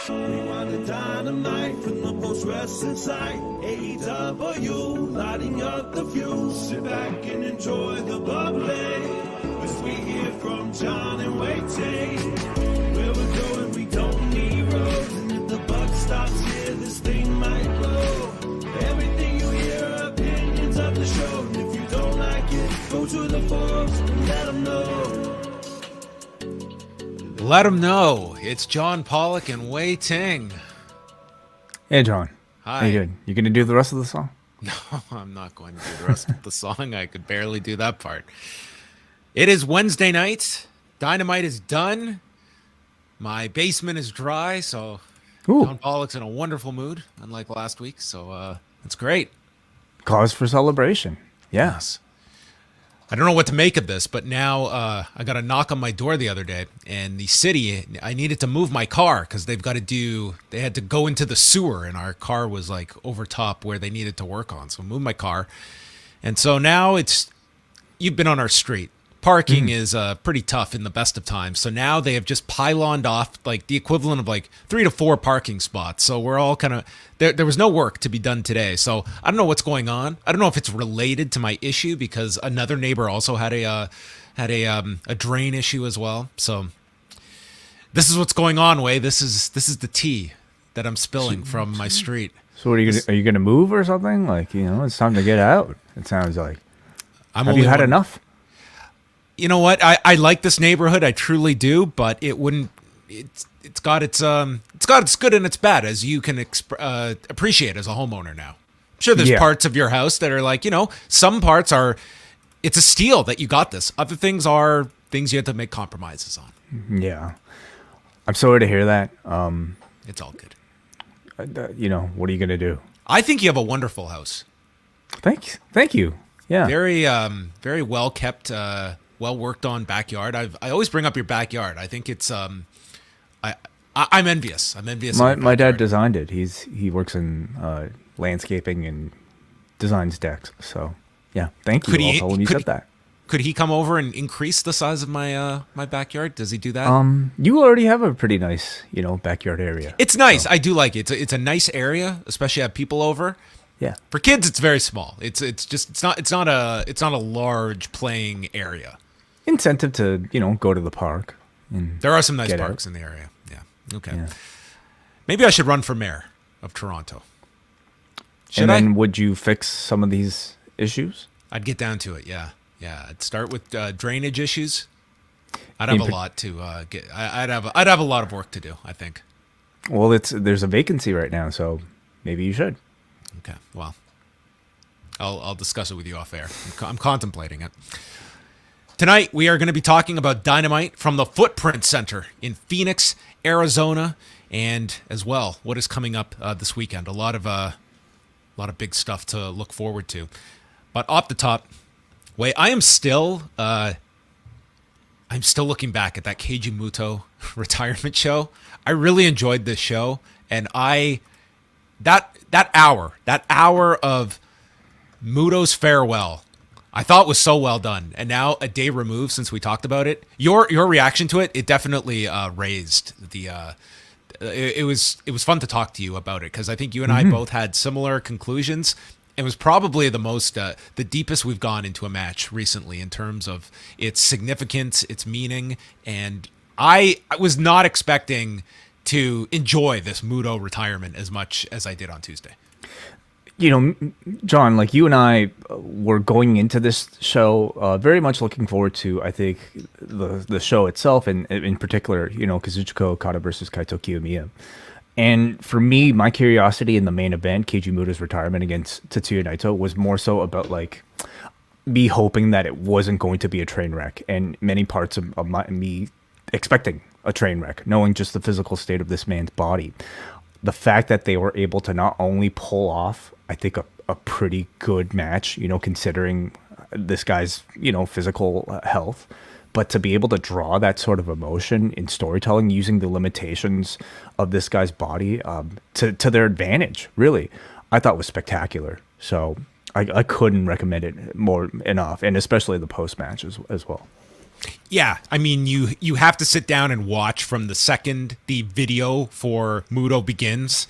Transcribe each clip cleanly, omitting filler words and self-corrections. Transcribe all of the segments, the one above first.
Rewind-A-Dynamite from the post-wrestling site. AEW, lighting up the fuse. Sit back and enjoy the bubbly as we hear from Jon and Wai Ting. Where we're going, we don't need roads, and if the buck stops here, this thing might blow. Everything you hear are opinions of the show, and if you don't like it, go to the forums and let them know. Let them know. It's John Pollock and Wai Ting. Hey, John. Hi. How you doing? You going to do the rest of the song? No, I'm not going to do the rest of the song. I could barely do that part. It is Wednesday night. Dynamite is done. My basement is dry, so John Pollock's in a wonderful mood, unlike last week. So it's great. Cause for celebration. Yeah. Yes. I don't know what to make of this, but now I got a knock on my door the other day, and the city, I needed to move my car because they had to go into the sewer, and our car was like over top where they needed to work on. So I moved my car. And so now you've been on our street. Parking is pretty tough in the best of times. So now they have just pyloned off like the equivalent of like 3 to 4 parking spots. So we're all kind of there was no work to be done today. So I don't know what's going on. I don't know if it's related to my issue because another neighbor also had a drain issue as well. So this is what's going on, Wai. This is the tea that I'm spilling from my street. So what are you gonna move or something? Like, it's time to get out. It sounds like. Have you had enough? You know what? I like this neighborhood. I truly do, but it wouldn't. It's got its good and its bad, as you can appreciate as a homeowner now. I'm sure there's parts of your house that are like, some parts are. It's a steal that you got this. Other things are things you have to make compromises on. Yeah, I'm sorry to hear that. It's all good. What are you gonna do? I think you have a wonderful house. Thank you. Yeah, very well kept. Well worked on backyard. I always bring up your backyard. I think it's I'm envious. I'm envious. My dad designed it. He works in landscaping and designs decks. So yeah, thank you. I'll tell him you said that. Could he come over and increase the size of my my backyard? Does he do that? You already have a pretty nice backyard area. It's nice. So. I do like it. It's a nice area, especially have people over. Yeah. For kids, it's very small. It's not a large playing area. Incentive to go to the park. There are some nice parks in the area. Yeah. Okay. Yeah. Maybe I should run for mayor of Toronto. Would you fix some of these issues? I'd get down to it. Yeah. I'd start with drainage issues. I'd have a lot to get. I'd have a lot of work to do, I think. Well, there's a vacancy right now, so maybe you should. Okay. Well, I'll discuss it with you off air. I'm contemplating it. Tonight, we are going to be talking about Dynamite from the Footprint Center in Phoenix, Arizona, and as well, what is coming up this weekend. A lot of big stuff to look forward to. But off the top, Wai, I'm still looking back at that Keiji Muto retirement show. I really enjoyed this show, and that hour of Muto's farewell, I thought was so well done. And now a day removed since we talked about it, your reaction to it definitely raised the. It was fun to talk to you about it because I think you and I both had similar conclusions. It was probably the deepest we've gone into a match recently in terms of its significance, its meaning, and I was not expecting to enjoy this Muto retirement as much as I did on Tuesday. John, like you and I were going into this show very much looking forward to, I think, the show itself, and in particular, Kazuchika Okada versus Kaito Kiyomiya. And for me, my curiosity in the main event, Keiji Muto's retirement against Tetsuya Naito, was more so about like me hoping that it wasn't going to be a train wreck, and many parts of me expecting a train wreck, knowing just the physical state of this man's body. The fact that they were able to not only pull off, I think, a pretty good match, considering this guy's, physical health, but to be able to draw that sort of emotion in storytelling using the limitations of this guy's body to their advantage, really, I thought was spectacular. So I couldn't recommend it more enough, and especially the post-match as well. Yeah, I mean, you have to sit down and watch from the second the video for Muto begins.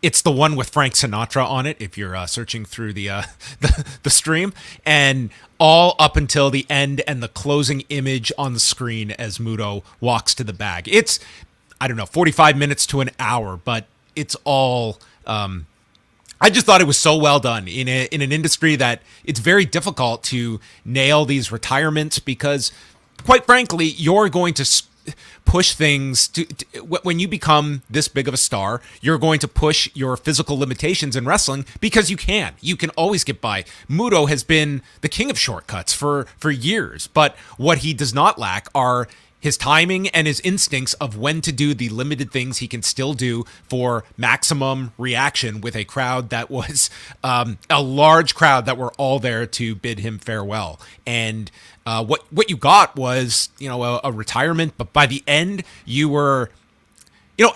It's the one with Frank Sinatra on it. If you're searching through the, the stream, and all up until the end and the closing image on the screen as Muto walks to the bag. It's, I don't know, 45 minutes to an hour, but it's all. I just thought it was so well done in an industry that it's very difficult to nail these retirements because, quite frankly, you're going to push things to when you become this big of a star, you're going to push your physical limitations in wrestling because you can always get by. Muto has been the king of shortcuts for years, but what he does not lack are his timing and his instincts of when to do the limited things he can still do for maximum reaction with a crowd that was a large crowd that were all there to bid him farewell. And what you got was, a retirement, but by the end you were,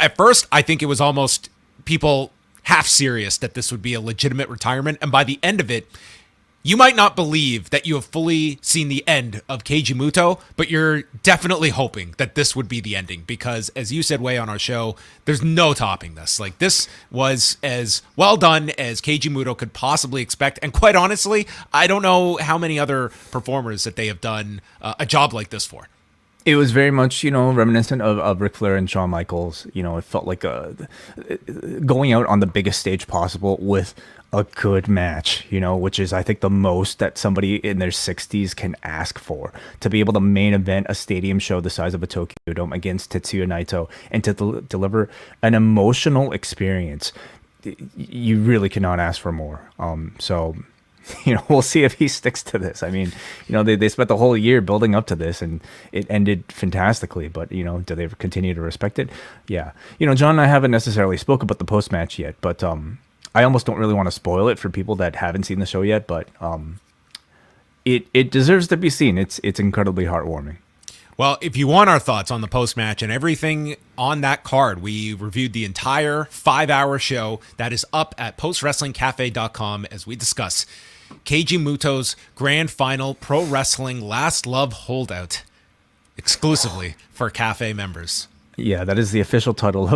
at first I think it was almost people half serious that this would be a legitimate retirement. And by the end of it, you might not believe that you have fully seen the end of Keiji Muto, but you're definitely hoping that this would be the ending because, as you said, Way, on our show, there's no topping this. Like, this was as well done as Keiji Muto could possibly expect. And quite honestly, I don't know how many other performers that they have done a job like this for. It was very much, reminiscent of Ric Flair and Shawn Michaels. It felt like going out on the biggest stage possible with a good match, which is, I think, the most that somebody in their 60s can ask for. To be able to main event a stadium show the size of a Tokyo Dome against Tetsuya Naito and to deliver an emotional experience, you really cannot ask for more. So... we'll see if he sticks to this. I mean, they spent the whole year building up to this and it ended fantastically, but, do they continue to respect it? Yeah. John and I haven't necessarily spoke about the post-match yet, but I almost don't really want to spoil it for people that haven't seen the show yet, but it deserves to be seen. It's incredibly heartwarming. Well, if you want our thoughts on the post-match and everything on that card, we reviewed the entire 5-hour show that is up at postwrestlingcafe.com as we discuss Keiji Muto's Grand Final Pro Wrestling Last Love Holdout, exclusively for Cafe members. Yeah, that is the official title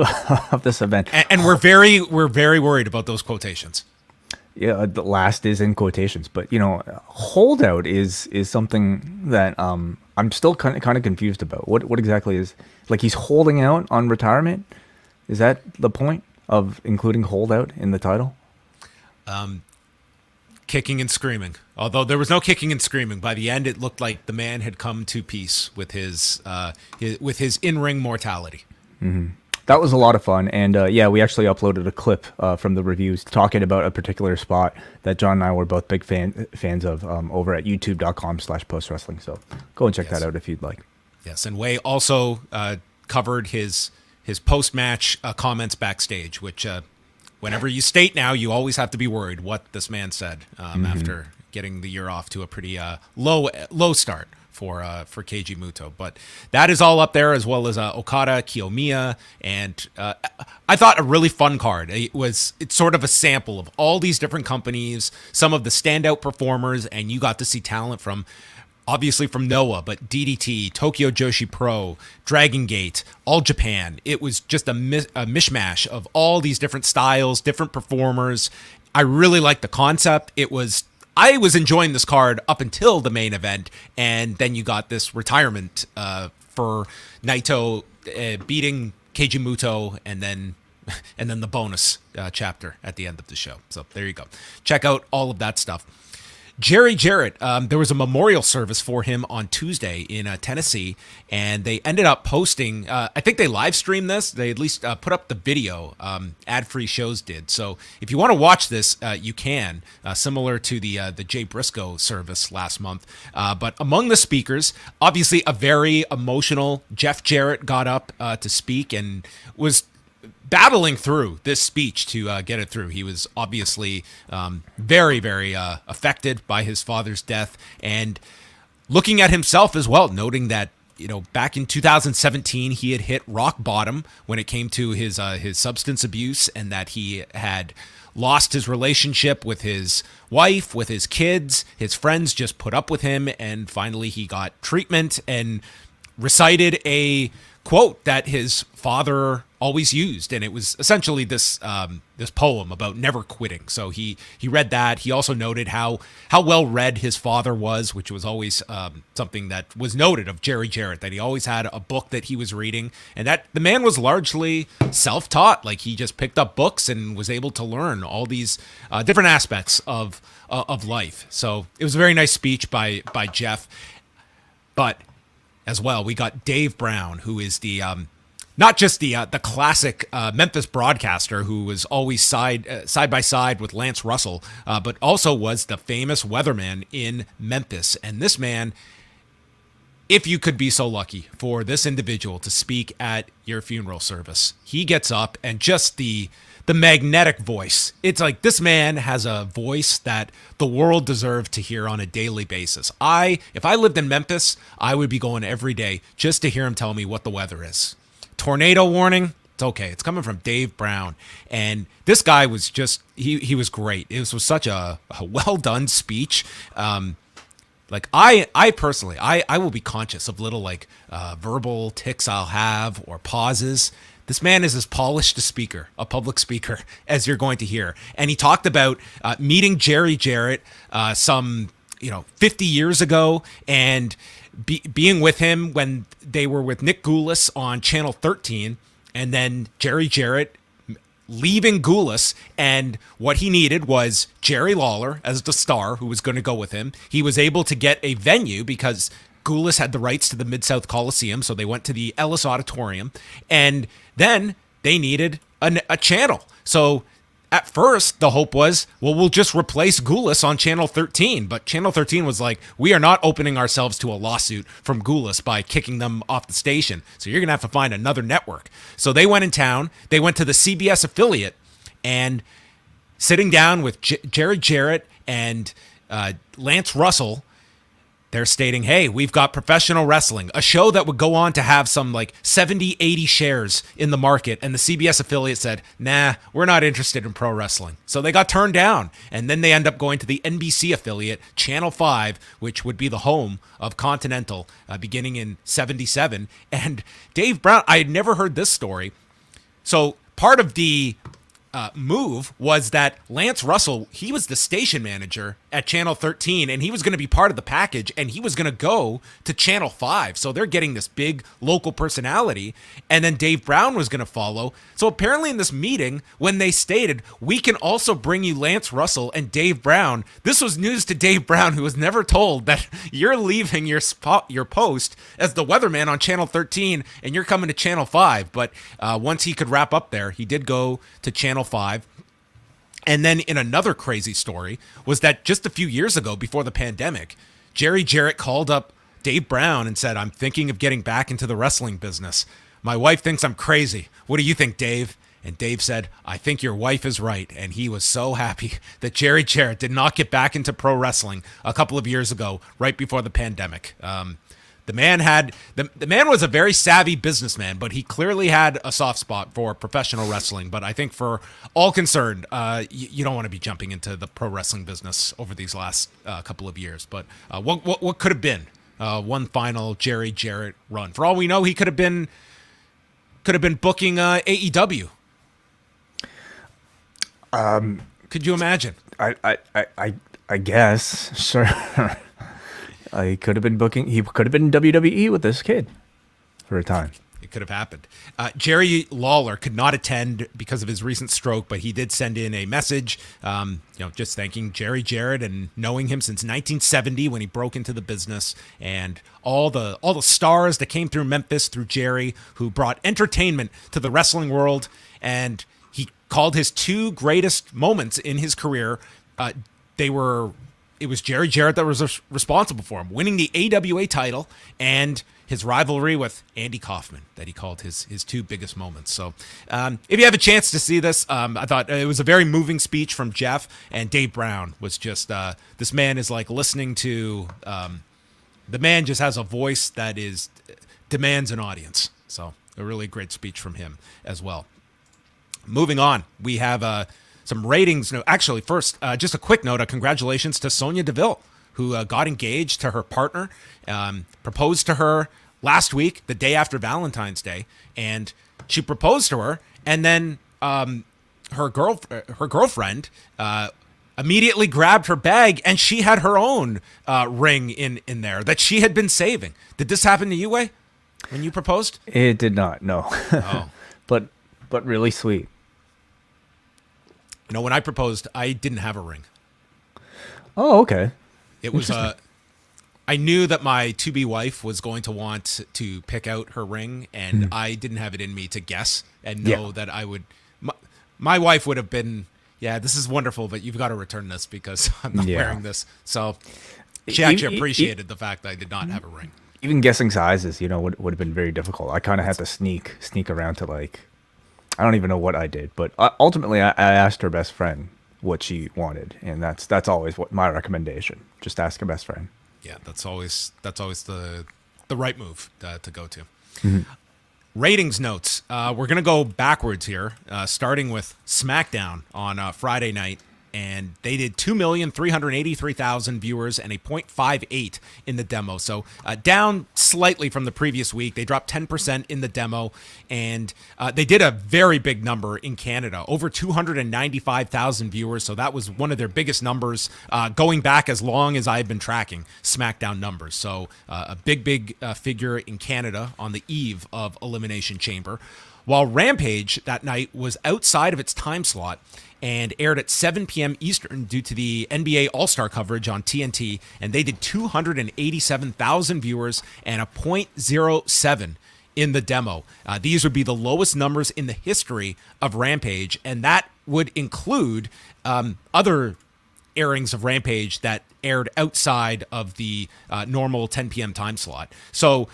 of this event. And we're very worried about those quotations. Yeah, the last is in quotations, but holdout is something that I'm still kind of confused about. What exactly is, like, he's holding out on retirement? Is that the point of including holdout in the title? Kicking and screaming. Although there was no kicking and screaming, by the end it looked like the man had come to peace with his in-ring mortality. Mm-hmm. That was a lot of fun, and we actually uploaded a clip from the reviews talking about a particular spot that John and I were both big fans of over at youtube.com/postwrestling. So go and check that out if you'd like. Yes, and Way also covered his post-match comments backstage, which whenever you state now, you always have to be worried what this man said after getting the year off to a pretty low start for Keiji Muto. But that is all up there, as well as Okada, Kiyomiya, and I thought a really fun card. It's sort of a sample of all these different companies, some of the standout performers, and you got to see talent from, obviously from Noah, but DDT, Tokyo Joshi Pro, Dragon Gate, All Japan. It was just a mishmash of all these different styles, different performers. I really liked the concept. I was enjoying this card up until the main event, and then you got this retirement for Naito beating Keiji Muto, and then the bonus chapter at the end of the show. So there you go. Check out all of that stuff. Jarrett, there was a memorial service for him on Tuesday in Tennessee, and they ended up posting, I think they live streamed this. They at least put up the video, ad-free shows did. So if you want to watch this, you can, similar to the Jay Briscoe service last month. But among the speakers, obviously a very emotional Jeff Jarrett got up to speak and was battling through this speech to get it through. He was obviously very, very affected by his father's death, and looking at himself as well, noting that, back in 2017, he had hit rock bottom when it came to his substance abuse, and that he had lost his relationship with his wife, with his kids. His friends just put up with him, and finally he got treatment and recited a quote that his father always used, and it was essentially this this poem about never quitting. So he read that. He also noted how well read his father was, which was always something that was noted of Jerry Jarrett, that he always had a book that he was reading, and that the man was largely self-taught. Like, he just picked up books and was able to learn all these different aspects of life. So it was a very nice speech by Jeff. But as well, we got Dave Brown, who is the not just the classic Memphis broadcaster who was always side by side with Lance Russell, but also was the famous weatherman in Memphis. And this man, if you could be so lucky for this individual to speak at your funeral service, he gets up and just the magnetic voice. It's like, this man has a voice that the world deserves to hear on a daily basis. If I lived in Memphis, I would be going every day just to hear him tell me what the weather is. Tornado warning, it's okay. It's coming from Dave Brown. And this guy was just, he was great. It was such a well done speech. Like, I personally, I will be conscious of little like verbal tics I'll have or pauses. This man is as polished a public speaker, as you're going to hear. And he talked about meeting Jerry Jarrett some 50 years ago, and being with him when they were with Nick Goulas on Channel 13, and then Jerry Jarrett leaving Goulas, and what he needed was Jerry Lawler as the star who was going to go with him. He was able to get a venue because Goulas had the rights to the Mid-South Coliseum, so they went to the Ellis Auditorium, and then they needed a channel. So at first, the hope was, well, we'll just replace Goulas on Channel 13, but Channel 13 was like, we are not opening ourselves to a lawsuit from Goulas by kicking them off the station, so you're going to have to find another network. So they went in town, they went to the CBS affiliate, and sitting down with Jerry Jarrett and Lance Russell, they're stating, hey, we've got professional wrestling, a show that would go on to have some like 70, 80 shares in the market. And the CBS affiliate said, nah, we're not interested in pro wrestling. So they got turned down. And then they end up going to the NBC affiliate, Channel 5, which would be the home of Continental, beginning in 77. And Dave Brown, I had never heard this story. So part of the move was that Lance Russell, he was the station manager at Channel 13, and he was going to be part of the package, and he was going to go to Channel 5. So they're getting this big local personality, and then Dave Brown was going to follow. So apparently in this meeting, when they stated, we can also bring you Lance Russell and Dave Brown, this was news to Dave Brown, who was never told that you're leaving your post as the weatherman on Channel 13, and you're coming to Channel 5. But once he could wrap up there, he did go to Channel 5. And then in another crazy story was that just a few years ago, before the pandemic, Jerry Jarrett called up Dave Brown and said, I'm thinking of getting back into the wrestling business. My wife thinks I'm crazy. What do you think, Dave? And Dave said, I think your wife is right. And he was so happy that Jerry Jarrett did not get back into pro wrestling a couple of years ago, right before the pandemic. The man was a very savvy businessman, but he clearly had a soft spot for professional wrestling. But I think for all concerned, you don't want to be jumping into the pro wrestling business over these last couple of years. But what could have been one final Jerry Jarrett run? For all we know, he could have been booking AEW. Could you imagine? I guess, sure. He could have been in WWE with this kid for a time. It could have happened. Jerry Lawler could not attend because of his recent stroke, but he did send in a message, just thanking Jerry Jarrett and knowing him since 1970 when he broke into the business, and all the stars that came through Memphis through Jerry, who brought entertainment to the wrestling world. And he called his two greatest moments in his career. It was Jerry Jarrett that was responsible for him winning the AWA title and his rivalry with Andy Kaufman that he called his two biggest moments. So if you have a chance to see this, I thought it was a very moving speech from Jeff, and Dave Brown was just, this man is like listening to, the man just has a voice that demands an audience. So a really great speech from him as well. Moving on, we have some ratings. No, actually, first, just a quick note. Congratulations to Sonya Deville, who got engaged to her partner, proposed to her last week, the day after Valentine's Day, and she proposed to her, and then her girlfriend immediately grabbed her bag, and she had her own ring in there that she had been saving. Did this happen to you, Wai, when you proposed? It did not, no. Oh. but really sweet. You know, when I proposed, I didn't have a ring. Oh, okay. It was I knew that my to-be wife was going to want to pick out her ring, and I didn't have it in me to guess and know that I would. My wife would have been, yeah, this is wonderful, but you've got to return this because I'm not wearing this. So she actually appreciated the fact that I did not have a ring. Even guessing sizes, would have been very difficult. I kind of had to sneak around to I don't even know what I did, but ultimately I asked her best friend what she wanted, and that's always what my recommendation. Just ask your best friend. Yeah, that's always the right move to go to. Mm-hmm. Ratings notes. We're gonna go backwards here, starting with SmackDown on Friday night, and they did 2,383,000 viewers and a 0.58 in the demo. So down slightly from the previous week. They dropped 10% in the demo, and they did a very big number in Canada, over 295,000 viewers. So that was one of their biggest numbers going back as long as I've been tracking SmackDown numbers. So a big figure in Canada on the eve of Elimination Chamber. While Rampage that night was outside of its time slot and aired at 7 p.m. Eastern due to the NBA All-Star coverage on TNT, and they did 287,000 viewers and a 0.07 in the demo. These would be the lowest numbers in the history of Rampage, and that would include other airings of Rampage that aired outside of the normal 10 p.m. time slot. So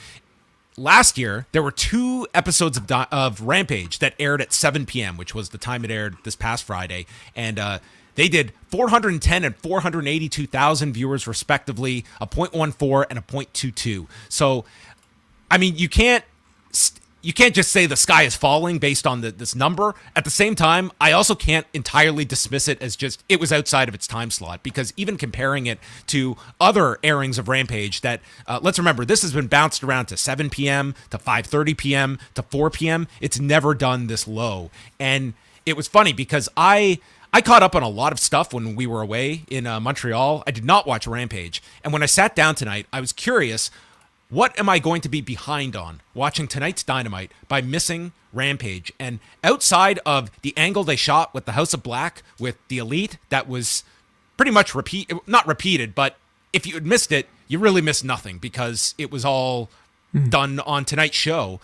last year, there were 2 episodes of Rampage that aired at 7 p.m., which was the time it aired this past Friday. And they did 410 and 482,000 viewers, respectively, a 0.14 and a 0.22. So, I mean, you can't just say the sky is falling based on this number. At the same time, I also can't entirely dismiss it as just it was outside of its time slot, because even comparing it to other airings of Rampage that, let's remember, this has been bounced around to 7 p.m., to 5:30 p.m., to 4 p.m. It's never done this low. And it was funny because I caught up on a lot of stuff when we were away in Montreal. I did not watch Rampage. And when I sat down tonight, I was curious, what am I going to be behind on watching tonight's Dynamite by missing Rampage? And outside of the angle they shot with the House of Black with the Elite, that was pretty much not repeated, but if you had missed it, you really missed nothing because it was all done on tonight's show.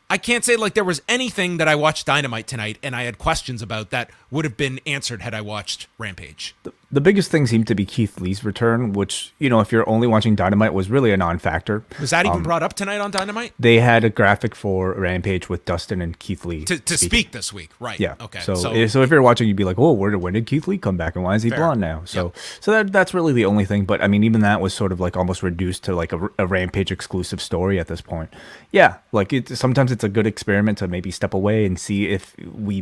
I can't say there was anything that I watched Dynamite tonight and I had questions about that would have been answered had I watched Rampage. The biggest thing seemed to be Keith Lee's return, which, if you're only watching Dynamite, was really a non-factor. Was that even brought up tonight on Dynamite? They had a graphic for Rampage with Dustin and Keith Lee. To speak this week, right. Yeah. Okay. So if you're watching, you'd be like, oh, when did Keith Lee come back and why is he blonde now? So that's really the only thing. But, I mean, even that was sort of almost reduced to a Rampage exclusive story at this point. Yeah. Sometimes it's a good experiment to maybe step away and see if we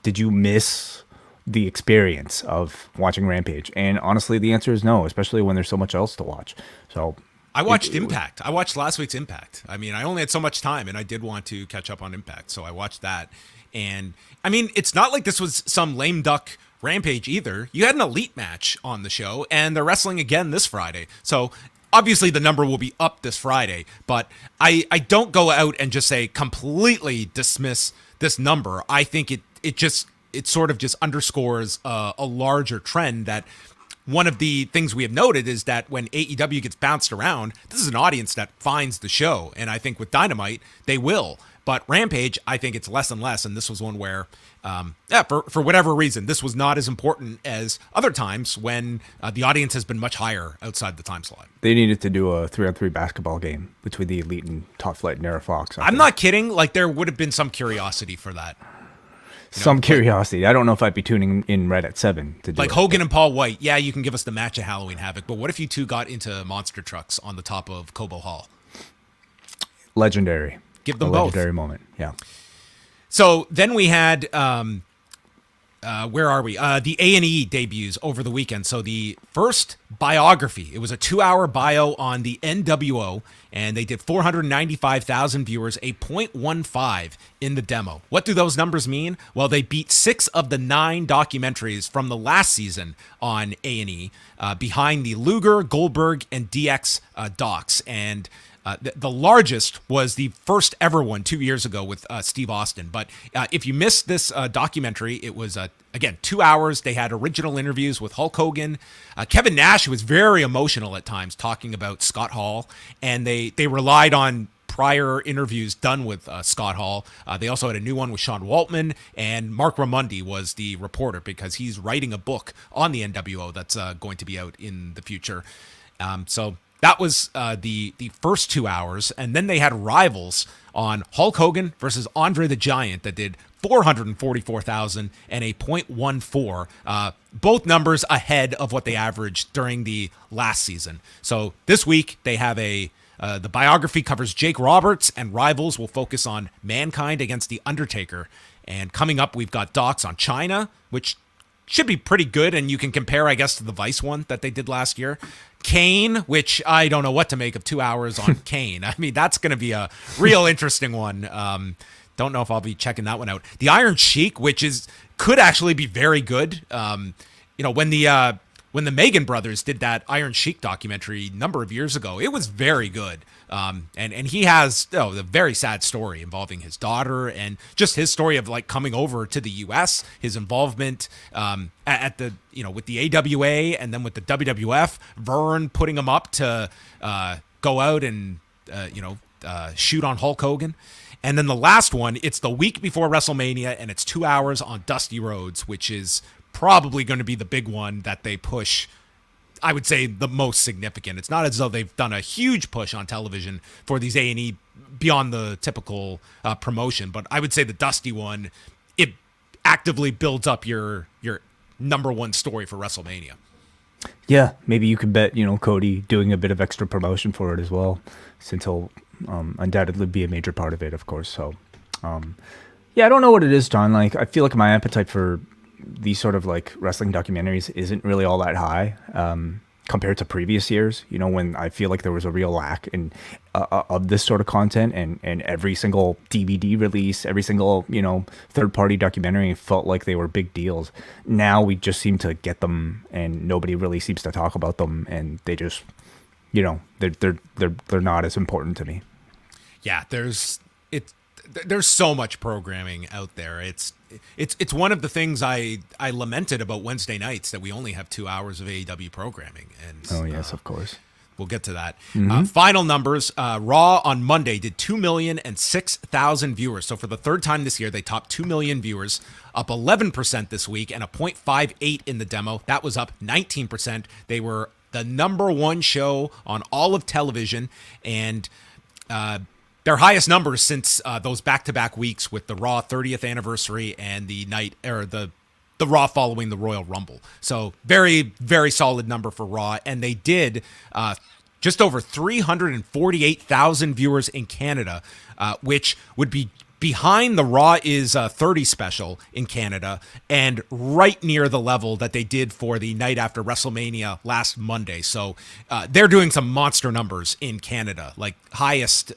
did you miss the experience of watching Rampage? And honestly, the answer is no, especially when there's so much else to watch. So I watched Impact. I watched last week's Impact. I mean, I only had so much time, and I did want to catch up on Impact, so I watched that. And I mean, it's not like this was some lame duck Rampage either. You had an Elite match on the show, and they're wrestling again this Friday. So obviously the number will be up this Friday, but I don't go out and just say completely dismiss this number. I think it sort of just underscores a larger trend that one of the things we have noted is that when AEW gets bounced around, this is an audience that finds the show. And I think with Dynamite, they will. But Rampage, I think it's less and less. And this was one where, for whatever reason, this was not as important as other times when the audience has been much higher outside the time slot. They needed to do a 3-on-3 basketball game between the Elite and Top Flight and Era Fox. I'm not kidding. There would have been some curiosity for that. Curiosity. I don't know if I'd be tuning in right at 7 to do it. Hogan and Paul White. Yeah, you can give us the match at Halloween Havoc, but what if you two got into monster trucks on the top of Cobo Hall? Legendary. Give them both. Legendary moment. Yeah. So then we had where are we? The A&E debuts over the weekend. So the first biography, it was a 2-hour bio on the NWO, and they did 495,000 viewers, a 0.15 in the demo. What do those numbers mean? Well, they beat 6 of the 9 documentaries from the last season on A&E, behind the Luger, Goldberg, and DX docs. And the largest was the first ever one 2 years ago with Steve Austin. But if you missed this documentary, it was, again, 2 hours. They had original interviews with Hulk Hogan. Kevin Nash was very emotional at times talking about Scott Hall. And they relied on prior interviews done with Scott Hall. They also had a new one with Sean Waltman. And Mark Ramundi was the reporter because he's writing a book on the NWO that's going to be out in the future. So that was the first 2 hours, and then they had rivals on Hulk Hogan versus Andre the Giant that did 444,000 and a 0.14. Both numbers ahead of what they averaged during the last season. So this week they have the biography covers Jake Roberts, and rivals will focus on Mankind against The Undertaker. And coming up, we've got docs on China, which should be pretty good, and you can compare, I guess, to the Vice one that they did last year. Kane, which I don't know what to make of 2 hours on Kane. I mean, that's going to be a real interesting one. Don't know if I'll be checking that one out. The Iron Sheik, which could actually be very good. When the Megan brothers did that Iron Sheik documentary a number of years ago, it was very good. And he has a very sad story involving his daughter and just his story of like coming over to the U.S., his involvement at the with the AWA and then with the WWF, Vern putting him up to go out and shoot on Hulk Hogan. And then the last one, it's the week before WrestleMania, and it's 2 hours on Dusty Rhodes, which is probably going to be the big one that they push. I would say the most significant. It's not as though they've done a huge push on television for these A&E beyond the typical promotion, but I would say the Dusty one, it actively builds up your number one story for WrestleMania. Yeah, maybe you could bet, Cody doing a bit of extra promotion for it as well, since he'll undoubtedly be a major part of it, of course. So, I don't know what it is, John. Like, I feel like my appetite for these sort of like wrestling documentaries isn't really all that high compared to previous years, when I feel like there was a real lack of this sort of content, and every single DVD release, every single, third-party documentary felt like they were big deals. Now we just seem to get them and nobody really seems to talk about them, and they just, they're not as important to me. Yeah, there's so much programming out there. It's one of the things I lamented about Wednesday nights, that we only have 2 hours of AEW programming. And oh yes, of course, we'll get to that. Mm-hmm. Final numbers: Raw on Monday did 2,006,000 viewers. So for the third time this year, they topped 2 million viewers, up 11% this week, and a 0.58 in the demo. That was up 19%. They were the number one show on all of television, and their highest numbers since those back-to-back weeks with the Raw 30th anniversary and the Raw following the Royal Rumble. So very, very solid number for Raw. And they did just over 348,000 viewers in Canada, which would be behind the Raw is 30 special in Canada, and right near the level that they did for the night after WrestleMania last Monday. So they're doing some monster numbers in Canada, like highest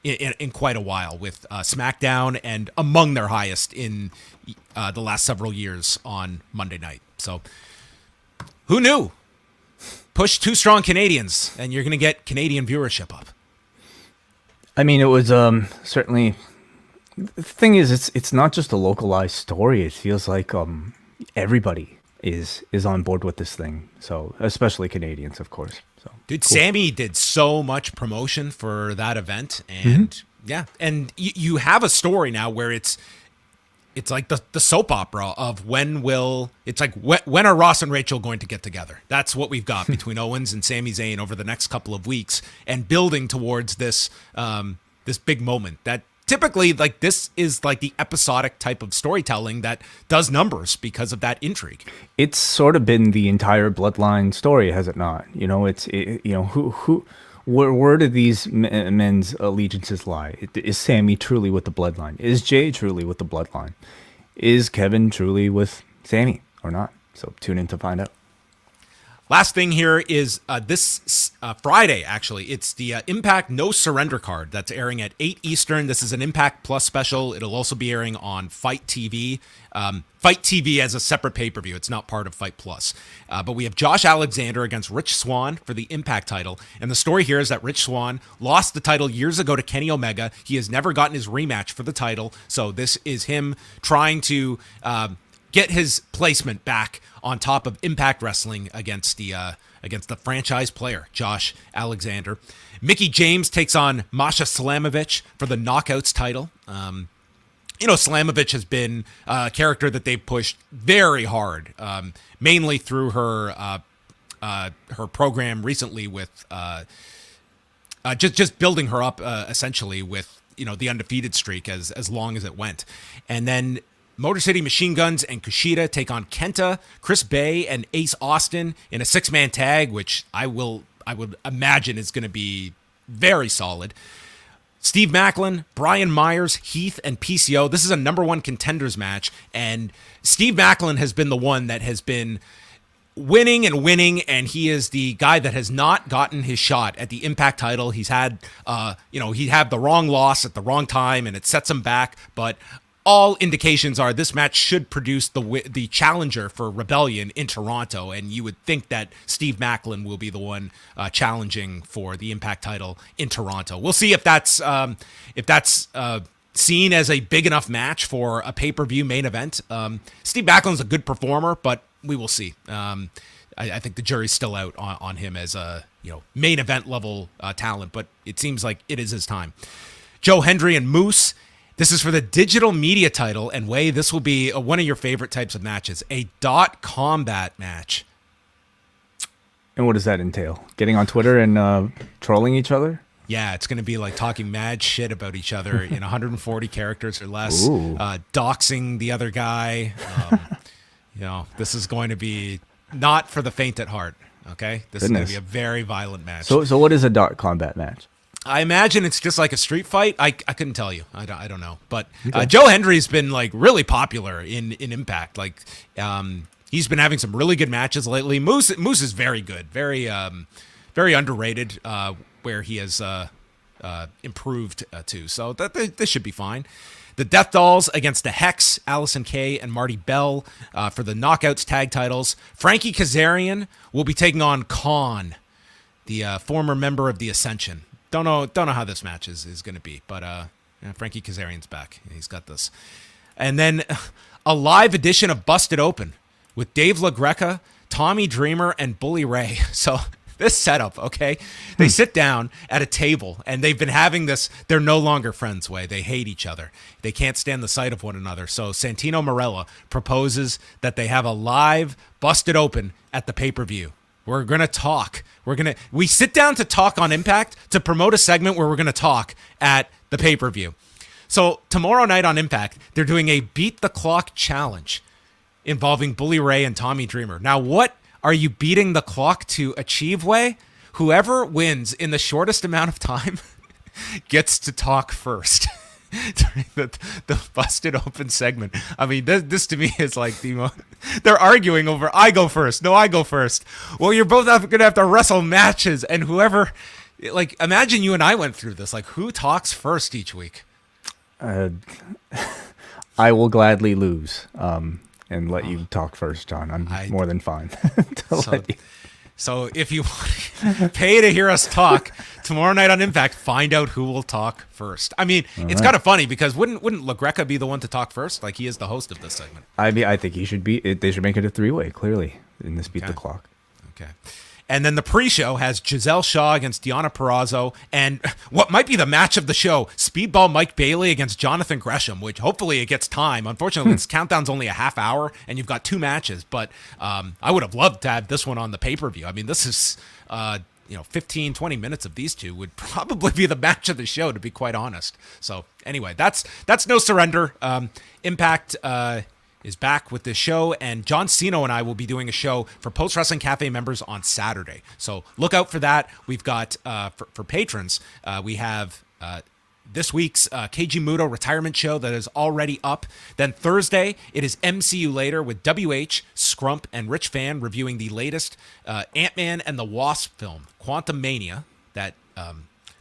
in quite a while, with SmackDown, and among their highest in the last several years on Monday night. So who knew? Push two strong Canadians and you're going to get Canadian viewership up. I mean, it was certainly... The thing is, it's not just a localized story. It feels like everybody is on board with this thing. So, especially Canadians, of course. So, dude, cool. Sammy did so much promotion for that event, and yeah, and you have a story now where it's like the soap opera of when are Ross and Rachel going to get together? That's what we've got between Owens and Sami Zayn over the next couple of weeks, and building towards this this big moment that. Typically, like, this is like the episodic type of storytelling that does numbers because of that intrigue. It's sort of been the entire Bloodline story, has it not? Where do these men's allegiances lie? Is Sammy truly with the Bloodline? Is Jay truly with the Bloodline? is Kevin truly with Sammy or not? So tune in to find out. Last thing here is this Friday, actually. It's the Impact No Surrender card that's airing at 8 Eastern. This is an Impact Plus special. It'll also be airing on Fight TV. Fight TV as a separate pay-per-view. It's not part of Fight Plus. But we have Josh Alexander against Rich Swann for the Impact title. And the story here is that Rich Swann lost the title years ago to Kenny Omega. He has never gotten his rematch for the title. So this is him trying to get his placement back on top of Impact Wrestling against the franchise player, Josh Alexander. Mickie James takes on Masha Slamovich for the Knockouts title. Slamovich has been a character that they've pushed very hard, mainly through her program recently with just building her up essentially with the undefeated streak as long as it went. And then Motor City Machine Guns and Kushida take on Kenta, Chris Bay, and Ace Austin in a 6-man tag, which I would imagine is going to be very solid. Steve Maclin, Brian Myers, Heath, and PCO. This is a number 1 contenders match, and Steve Maclin has been the one that has been winning, and he is the guy that has not gotten his shot at the Impact title. He's had, he had the wrong loss at the wrong time, and it sets him back, but all indications are this match should produce the challenger for Rebellion in Toronto, and you would think that Steve Maclin will be the one challenging for the Impact title in Toronto. We'll see if that's seen as a big enough match for a pay-per-view main event. Steve Maclin's a good performer, but we will see. I think the jury's still out on him as a main event level talent, but it seems like it is his time. Joe Hendry and Moose. This is for the digital media title, and Wai, this will be one of your favorite types of matches, a combat match. And what does that entail? Getting on Twitter and trolling each other? Yeah, it's going to be like talking mad shit about each other in 140 characters or less, doxing the other guy. This is going to be not for the faint at heart, okay? This is going to be a very violent match. So what is a combat match? I imagine it's just like a street fight. I couldn't tell you. I don't know. But Joe Hendry's been like really popular in Impact. Like he's been having some really good matches lately. Moose is very good, very underrated. Where he has improved to. So this should be fine. The Death Dolls against the Hex, Allison Kay and Marty Bell for the Knockouts tag titles. Frankie Kazarian will be taking on Khan, the former member of the Ascension. Don't know how this match is going to be, but Frankie Kazarian's back. He's got this. And then a live edition of Busted Open with Dave LaGreca, Tommy Dreamer, and Bully Ray. So this setup, okay? They sit down at a table, and they've been having this. They're no longer friends, Wai. They hate each other. They can't stand the sight of one another. So Santino Marella proposes that they have a live Busted Open at the pay-per-view. We're going to talk. We sit down to talk on Impact to promote a segment where we're going to talk at the pay-per-view. So tomorrow night on Impact, they're doing a Beat the Clock challenge involving Bully Ray and Tommy Dreamer. Now, what are you beating the clock to achieve, Wai? Whoever wins in the shortest amount of time gets to talk first. During the Busted Open segment. I mean, this to me is like they're arguing over, I go first. No, I go first. Well, you're both going to have to wrestle matches, and whoever, like, imagine you and I went through this. Like, who talks first each week? I will gladly lose and let you talk first, John. I'm more than fine to let you. So if you pay to hear us talk tomorrow night on Impact, find out who will talk first. I mean, it's kind of funny because wouldn't LaGreca be the one to talk first? Like, he is the host of this segment. I think he should be. They should make it a 3-way, clearly, in this Beat the Clock. Okay. And then the pre-show has Giselle Shaw against Deonna Purrazzo, and what might be the match of the show, Speedball Mike Bailey against Jonathan Gresham, which hopefully it gets time. Unfortunately, this countdown's only a half hour, and you've got 2 matches, but I would have loved to have this one on the pay-per-view. I mean, this is, 15, 20 minutes of these two would probably be the match of the show, to be quite honest. So anyway, that's No Surrender. Impact is back with this show, and John Cena and I will be doing a show for Post Wrestling Cafe members on Saturday. So look out for that. We've got, for patrons, we have this week's Keiji Muto retirement show that is already up. Then Thursday, it is MCU Later with WH, Scrump, and Rich Fan reviewing the latest Ant-Man and the Wasp film, Quantum Mania, that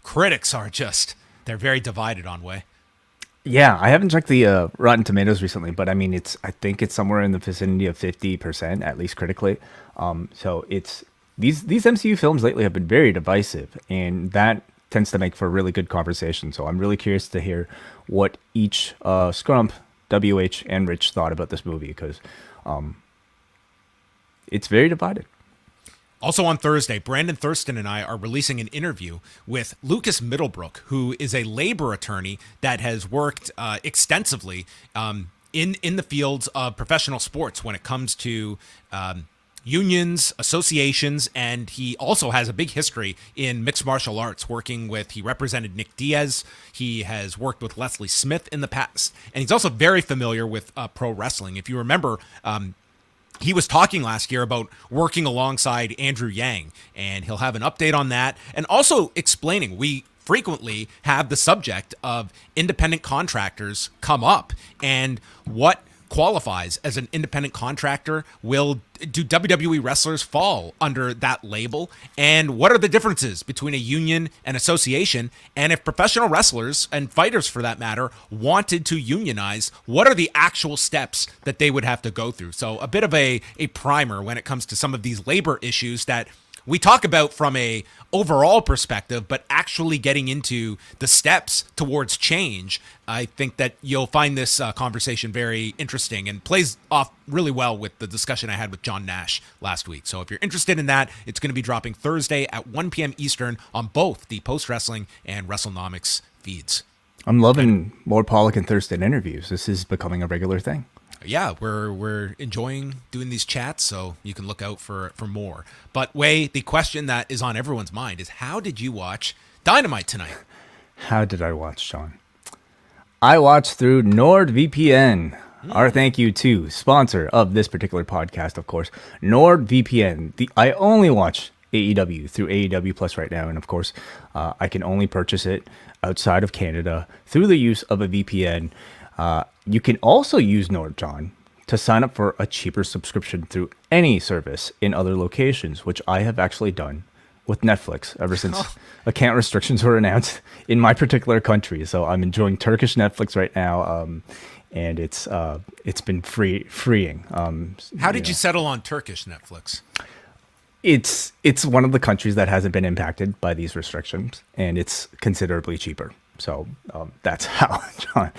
critics are just, they're very divided on, Way. Yeah, I haven't checked the Rotten Tomatoes recently, but I mean, I think it's somewhere in the vicinity of 50%, at least critically. So it's these MCU films lately have been very divisive, and that tends to make for a really good conversation. So I'm really curious to hear what each Scrump, WH, and Rich thought about this movie, because it's very divided. Also on Thursday, Brandon Thurston and I are releasing an interview with Lucas Middlebrook, who is a labor attorney that has worked extensively in the fields of professional sports when it comes to unions, associations, and he also has a big history in mixed martial arts, he represented Nick Diaz, he has worked with Leslie Smith in the past, and he's also very familiar with pro wrestling. If you remember, he was talking last year about working alongside Andrew Yang, and he'll have an update on that, and also explaining, we frequently have the subject of independent contractors come up, and what qualifies as an independent contractor. Do WWE wrestlers fall under that label? And what are the differences between a union and association? And if professional wrestlers and fighters, for that matter, wanted to unionize, what are the actual steps that they would have to go through? So a bit of a primer when it comes to some of these labor issues that we talk about from a overall perspective, but actually getting into the steps towards change. I think that you'll find this conversation very interesting and plays off really well with the discussion I had with John Nash last week. So if you're interested in that, it's going to be dropping Thursday at 1 p.m. Eastern on both the Post Wrestling and WrestleNomics feeds. I'm loving more Pollock and Thurston interviews. This is becoming a regular thing. Yeah, we're enjoying doing these chats, so you can look out for more. But Way, the question that is on everyone's mind is, how did you watch Dynamite tonight? How did I watch, Sean? I watched through NordVPN. Our thank you to sponsor of this particular podcast, of course, NordVPN. I only watch AEW through AEW Plus right now, and of course, I can only purchase it outside of Canada through the use of a VPN. You can also use NordJohn to sign up for a cheaper subscription through any service in other locations, which I have actually done with Netflix ever since account restrictions were announced in my particular country. So I'm enjoying Turkish Netflix right now, and it's been freeing. How did you settle on Turkish Netflix? It's one of the countries that hasn't been impacted by these restrictions, and it's considerably cheaper. So that's how, John.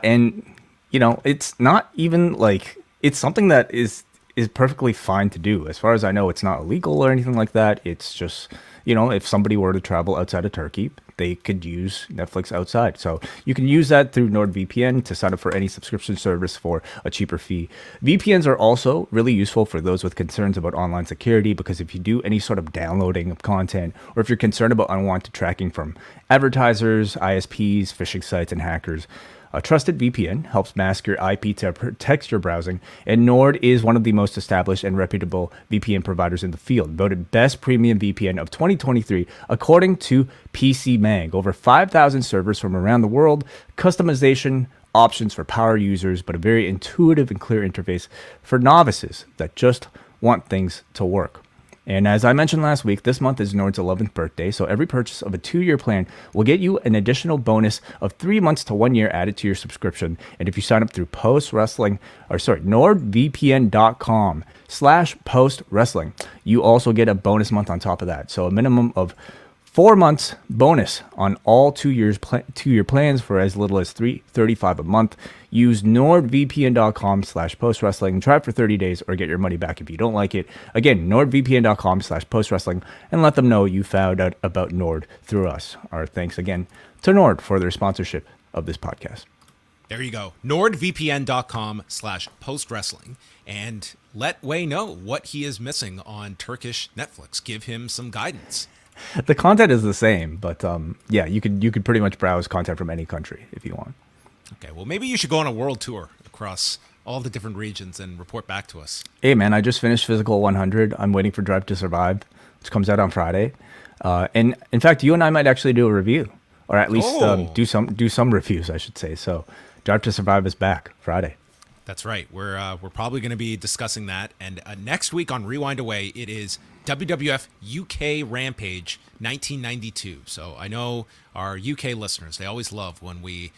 And, it's not even like, it's something that is perfectly fine to do. As far as I know, it's not illegal or anything like that. It's just, if somebody were to travel outside of Turkey, they could use Netflix outside. So you can use that through NordVPN to sign up for any subscription service for a cheaper fee. VPNs are also really useful for those with concerns about online security, because if you do any sort of downloading of content, or if you're concerned about unwanted tracking from advertisers, ISPs, phishing sites, and hackers, a trusted VPN helps mask your IP to protect your browsing, and Nord is one of the most established and reputable VPN providers in the field, voted best premium VPN of 2023 according to PC Mag. Over 5,000 servers from around the world, customization options for power users, but a very intuitive and clear interface for novices that just want things to work. And as I mentioned last week, this month is Nord's 11th birthday, so every purchase of a 2-year plan will get you an additional bonus of 3 months to 1 year added to your subscription. And if you sign up through NordVPN.com/postwrestling, you also get a bonus month on top of that. So a minimum of 4 months bonus on all 2 year plans for as little as $3.35 a month. Use NordVPN.com/postwrestling and try it for 30 days, or get your money back if you don't like it. Again, NordVPN.com/postwrestling, and let them know you found out about Nord through us. Our thanks again to Nord for their sponsorship of this podcast. There you go. NordVPN.com/postwrestling, and let Way know what he is missing on Turkish Netflix. Give him some guidance. The content is the same, but yeah, you could pretty much browse content from any country if you want. Okay, well, maybe you should go on a world tour across all the different regions and report back to us. Hey, man, I just finished Physical 100. I'm waiting for Drive to Survive, which comes out on Friday. And in fact, you and I might actually do a review or at least Oh. do some reviews, I should say. So, Drive to Survive is back Friday. That's right. We're probably going to be discussing that. And next week on Rewind-A-Way, it is WWF UK Rampage 1992. So I know our UK listeners, they always love when we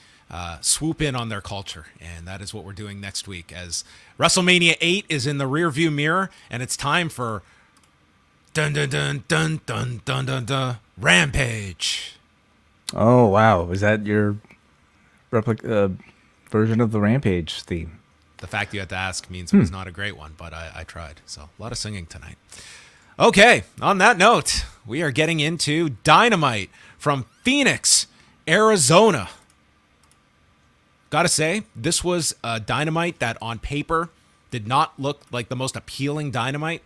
swoop in on their culture. And that is what we're doing next week, as WrestleMania 8 is in the rearview mirror, and it's time for dun dun dun dun dun dun dun dun Rampage. Oh, wow. Is that your version of the Rampage theme? The fact you had to ask means it was not a great one, but I tried. So a lot of singing tonight. Okay, on that note, we are getting into Dynamite from Phoenix, Arizona. Gotta say, this was a Dynamite that on paper did not look like the most appealing Dynamite.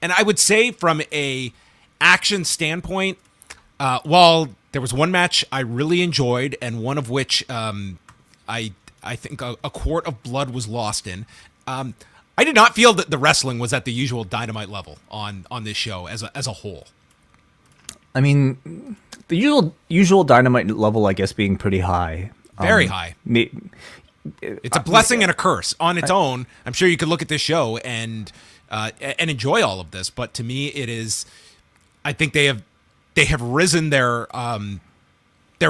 And I would say from a action standpoint, while there was one match I really enjoyed, and one of which I think a quart of blood was lost in. I did not feel that the wrestling was at the usual Dynamite level on this show as a whole. I mean, the usual Dynamite level, I guess, being pretty high. Very high. It's a blessing and a curse on its own. I'm sure you could look at this show and enjoy all of this, but to me, it is. I think they have risen their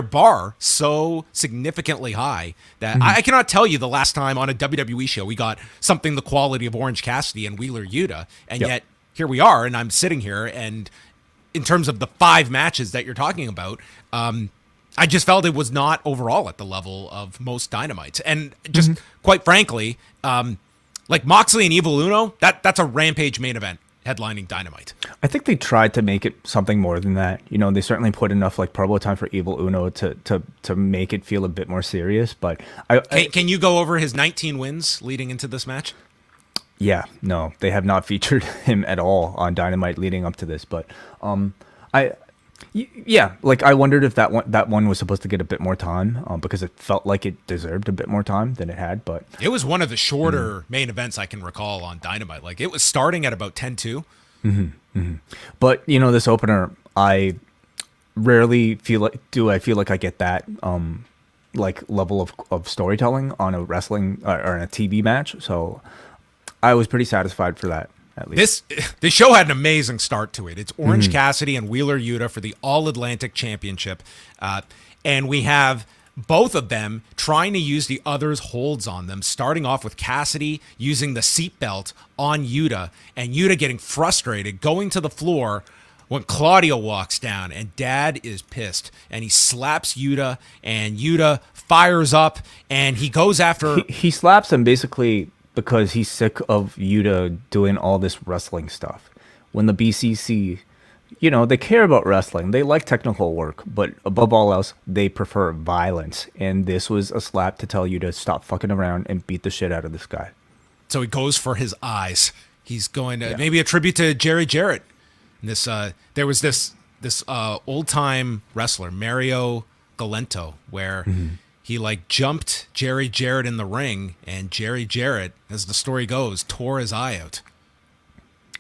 bar so significantly high that I cannot tell you the last time on a WWE show we got something the quality of Orange Cassidy and Wheeler Yuta, and yet here we are, and I'm sitting here, and in terms of the 5 matches that you're talking about, I just felt it was not overall at the level of most Dynamites, and just quite frankly, like Moxley and Evil Uno, that's a Rampage main event headlining Dynamite. I think they tried to make it something more than that. You know, they certainly put enough like promo time for Evil Uno to make it feel a bit more serious. But can you go over his 19 wins leading into this match? Yeah, no, they have not featured him at all on Dynamite leading up to this. But like I wondered if that one was supposed to get a bit more time because it felt like it deserved a bit more time than it had. But it was one of the shorter main events I can recall on Dynamite. Like it was starting at about 10-2. But you know, this opener, I rarely feel like I get that like level of storytelling on a wrestling or in a TV match. So I was pretty satisfied for that. At least. This show had an amazing start to it. It's Orange Cassidy and Wheeler Yuta for the All-Atlantic Championship. And we have both of them trying to use the other's holds on them, starting off with Cassidy using the seatbelt on Yuta, and Yuta getting frustrated, going to the floor when Claudio walks down, and Dad is pissed. And he slaps Yuta, and Yuta fires up, and he goes after... He slaps him basically... because he's sick of Yuta doing all this wrestling stuff. When the BCC, you know, they care about wrestling. They like technical work, but above all else, they prefer violence. And this was a slap to tell you to stop fucking around and beat the shit out of this guy. So he goes for his eyes. He's going to maybe a tribute to Jarrett. And this there was this old-time wrestler, Mario Galento, where... He like jumped Jarrett in the ring, and Jarrett, as the story goes, tore his eye out.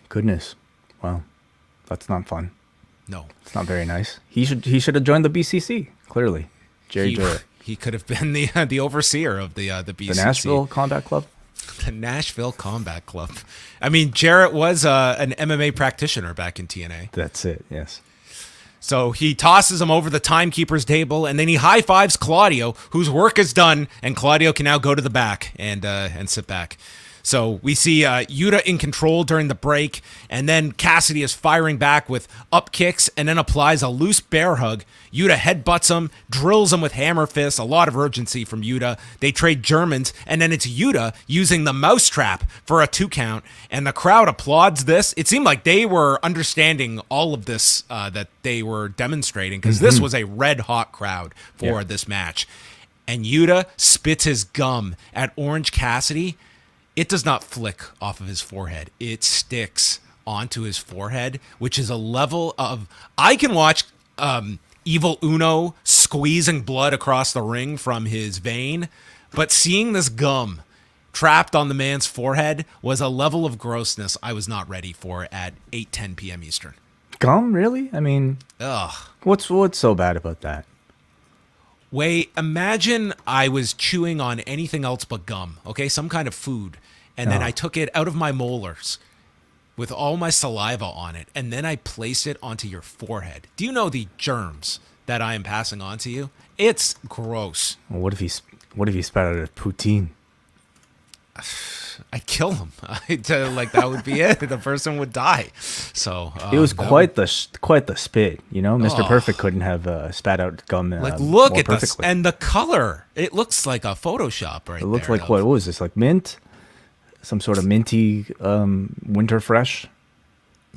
Goodness, wow, that's not fun. No, it's not very nice. He should have joined the BCC. Clearly, Jarrett. He could have been the overseer of the BCC, the Nashville Combat Club. The Nashville Combat Club. I mean, Jarrett was an MMA practitioner back in TNA. That's it. Yes. So he tosses him over the timekeeper's table, and then he high-fives Claudio, whose work is done, and Claudio can now go to the back and sit back. So we see Yuta in control during the break, and then Cassidy is firing back with up kicks and then applies a loose bear hug. Yuta headbutts him, drills him with hammer fists, a lot of urgency from Yuta. They trade Germans, and then it's Yuta using the mousetrap for a 2 count, and the crowd applauds this. It seemed like they were understanding all of this that they were demonstrating, because this was a red-hot crowd for this match. And Yuta spits his gum at Orange Cassidy. It does not flick off of his forehead. It sticks onto his forehead, which is a level of... I can watch Evil Uno squeezing blood across the ring from his vein, but seeing this gum trapped on the man's forehead was a level of grossness I was not ready for at 8:10 p.m. Eastern. Gum, really? I mean, ugh. What's so bad about that? Wait, imagine I was chewing on anything else but gum, okay? Some kind of food. And then I took it out of my molars with all my saliva on it, and then I placed it onto your forehead. Do you know the germs that I am passing on to you? It's gross. Well, what if he spat out a poutine? I'd kill him. Like that would be it. The person would die. So it was quite the spit. You know, Mr. Perfect couldn't have spat out gum. Like look more at this perfectly. and the color. It looks like a Photoshop right there. It looked like what was this? Like mint? Some sort of minty winter fresh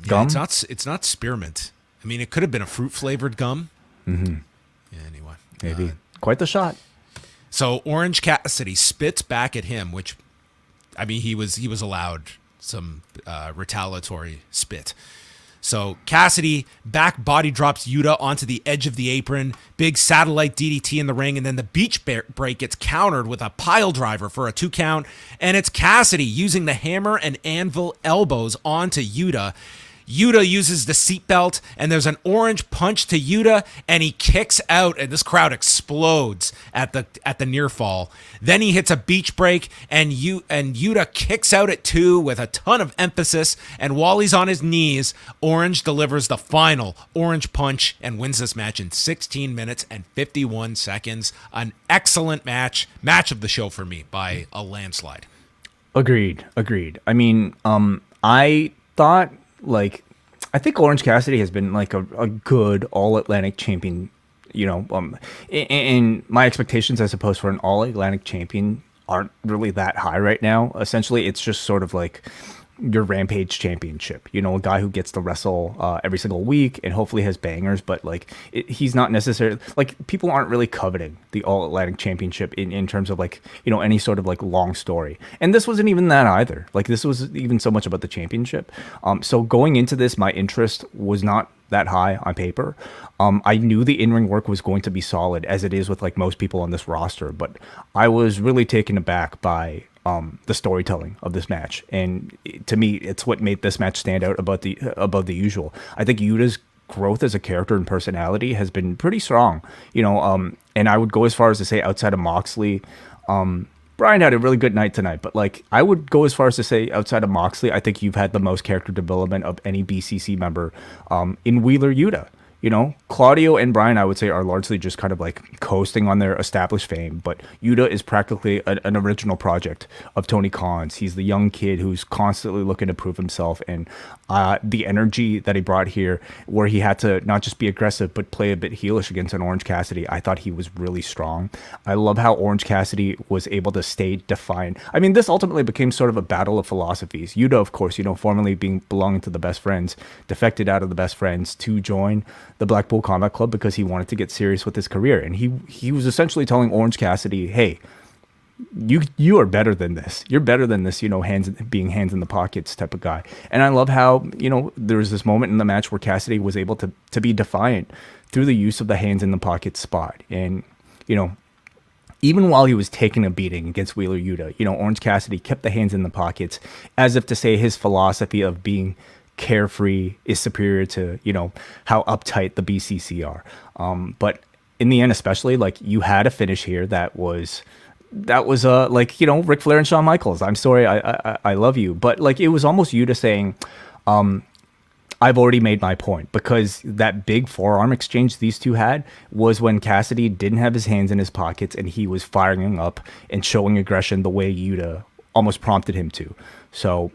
gum? Yeah, it's not spearmint. I mean, it could have been a fruit flavored gum. Mm-hmm. Yeah, anyway, maybe quite the shot. So Orange Cassidy spits back at him, which, I mean, he was allowed some retaliatory spit. So Cassidy back body drops Yuta onto the edge of the apron, big satellite DDT in the ring, and then the beach break gets countered with a pile driver for a 2 count, and it's Cassidy using the hammer and anvil elbows onto Yuta. Yuta uses the seatbelt, and there's an orange punch to Yuta, and he kicks out, and this crowd explodes at the near fall. Then he hits a beach break, and Yuta kicks out at 2 with a ton of emphasis, and while he's on his knees, Orange delivers the final orange punch and wins this match in 16 minutes and 51 seconds. An excellent match of the show for me by a landslide. Agreed. I mean, I thought, like, I think Orange Cassidy has been like a good All Atlantic champion, you know, and my expectations, I suppose, for an All Atlantic champion aren't really that high right now. Essentially, it's just sort of like your Rampage championship, you know, a guy who gets to wrestle every single week and hopefully has bangers, but like he's not necessarily, like, people aren't really coveting the All Atlantic championship in terms of, like, you know, any sort of like long story. And this wasn't even that either. Like, this was even so much about the championship. So going into this, my interest was not that high on paper. I knew the in-ring work was going to be solid, as it is with like most people on this roster, but I was really taken aback by the storytelling of this match, and to me, it's what made this match stand out above the usual. I think Yuta's growth as a character and personality has been pretty strong, you know, and I would go as far as to say, outside of Moxley, Bryan had a really good night tonight, but like, I would go as far as to say, outside of Moxley, I think you've had the most character development of any BCC member in Wheeler Yuta. You know, Claudio and Bryan, I would say, are largely just kind of like coasting on their established fame, but Yuta is practically an original project of Tony Khan's. He's the young kid who's constantly looking to prove himself, and the energy that he brought here, where he had to not just be aggressive, but play a bit heelish against an Orange Cassidy, I thought he was really strong. I love how Orange Cassidy was able to stay defiant. I mean, this ultimately became sort of a battle of philosophies. Yuta, of course, you know, formerly belonging to the Best Friends, defected out of the Best Friends to join the Blackpool Combat Club because he wanted to get serious with his career, and he was essentially telling Orange Cassidy, hey, you are better than this. You're better than this, you know, hands in the pockets type of guy. And I love how, you know, there was this moment in the match where Cassidy was able to be defiant through the use of the hands in the pockets spot. And, you know, even while he was taking a beating against Wheeler Yuta, you know, Orange Cassidy kept the hands in the pockets, as if to say his philosophy of being carefree is superior to, you know, how uptight the BCC are. But in the end, especially, like, you had a finish here that was like, you know, Ric Flair and Shawn Michaels. I'm sorry, I love you, but like, it was almost Yuta saying, I've already made my point, because that big forearm exchange these two had was when Cassidy didn't have his hands in his pockets and he was firing up and showing aggression the way Yuta almost prompted him to. So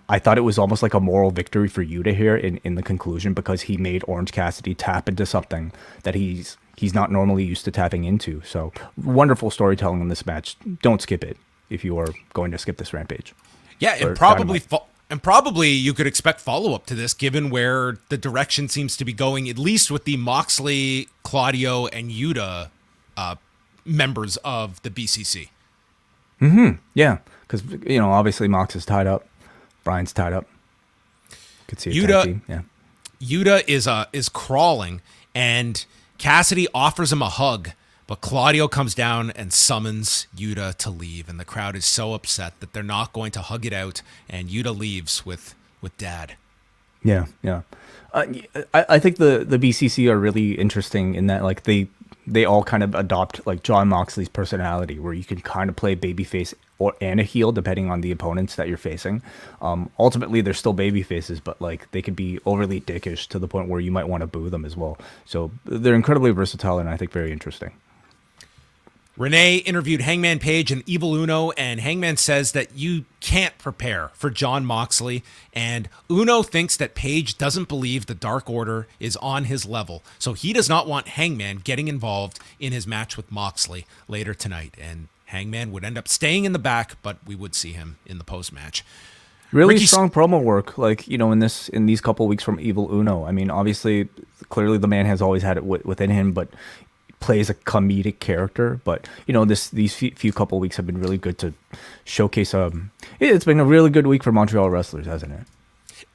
I thought it was almost like a moral victory for Yuta here in the conclusion, because he made Orange Cassidy tap into something that he's not normally used to tapping into. So wonderful storytelling in this match. Don't skip it if you are going to skip this Rampage. Yeah, and probably you could expect follow-up to this, given where the direction seems to be going, at least with the Moxley, Claudio, and Yuta members of the BCC. Yeah, because, you know, obviously Mox is tied up. Bryan's tied up. Could see a tag team. Yeah. Yuta is crawling, and Cassidy offers him a hug, but Claudio comes down and summons Yuta to leave, and the crowd is so upset that they're not going to hug it out, and Yuta leaves with Dad. Yeah. I think the BCC are really interesting in that, like, they they all kind of adopt like Jon Moxley's personality, where you can kind of play babyface and a heel depending on the opponents that you're facing. Ultimately, they're still baby faces, but like they could be overly dickish to the point where you might want to boo them as well. So they're incredibly versatile and I think very interesting. Renee interviewed Hangman Page and Evil Uno, and Hangman says that you can't prepare for Jon Moxley, and Uno thinks that Page doesn't believe the Dark Order is on his level, so he does not want Hangman getting involved in his match with Moxley later tonight, and Hangman would end up staying in the back, but we would see him in the post-match. Really strong promo work, like, you know, in these couple of weeks from Evil Uno. I mean, obviously, clearly the man has always had it within him, but plays a comedic character. But you know, these few couple of weeks have been really good to showcase. It's been a really good week for Montreal wrestlers, hasn't it?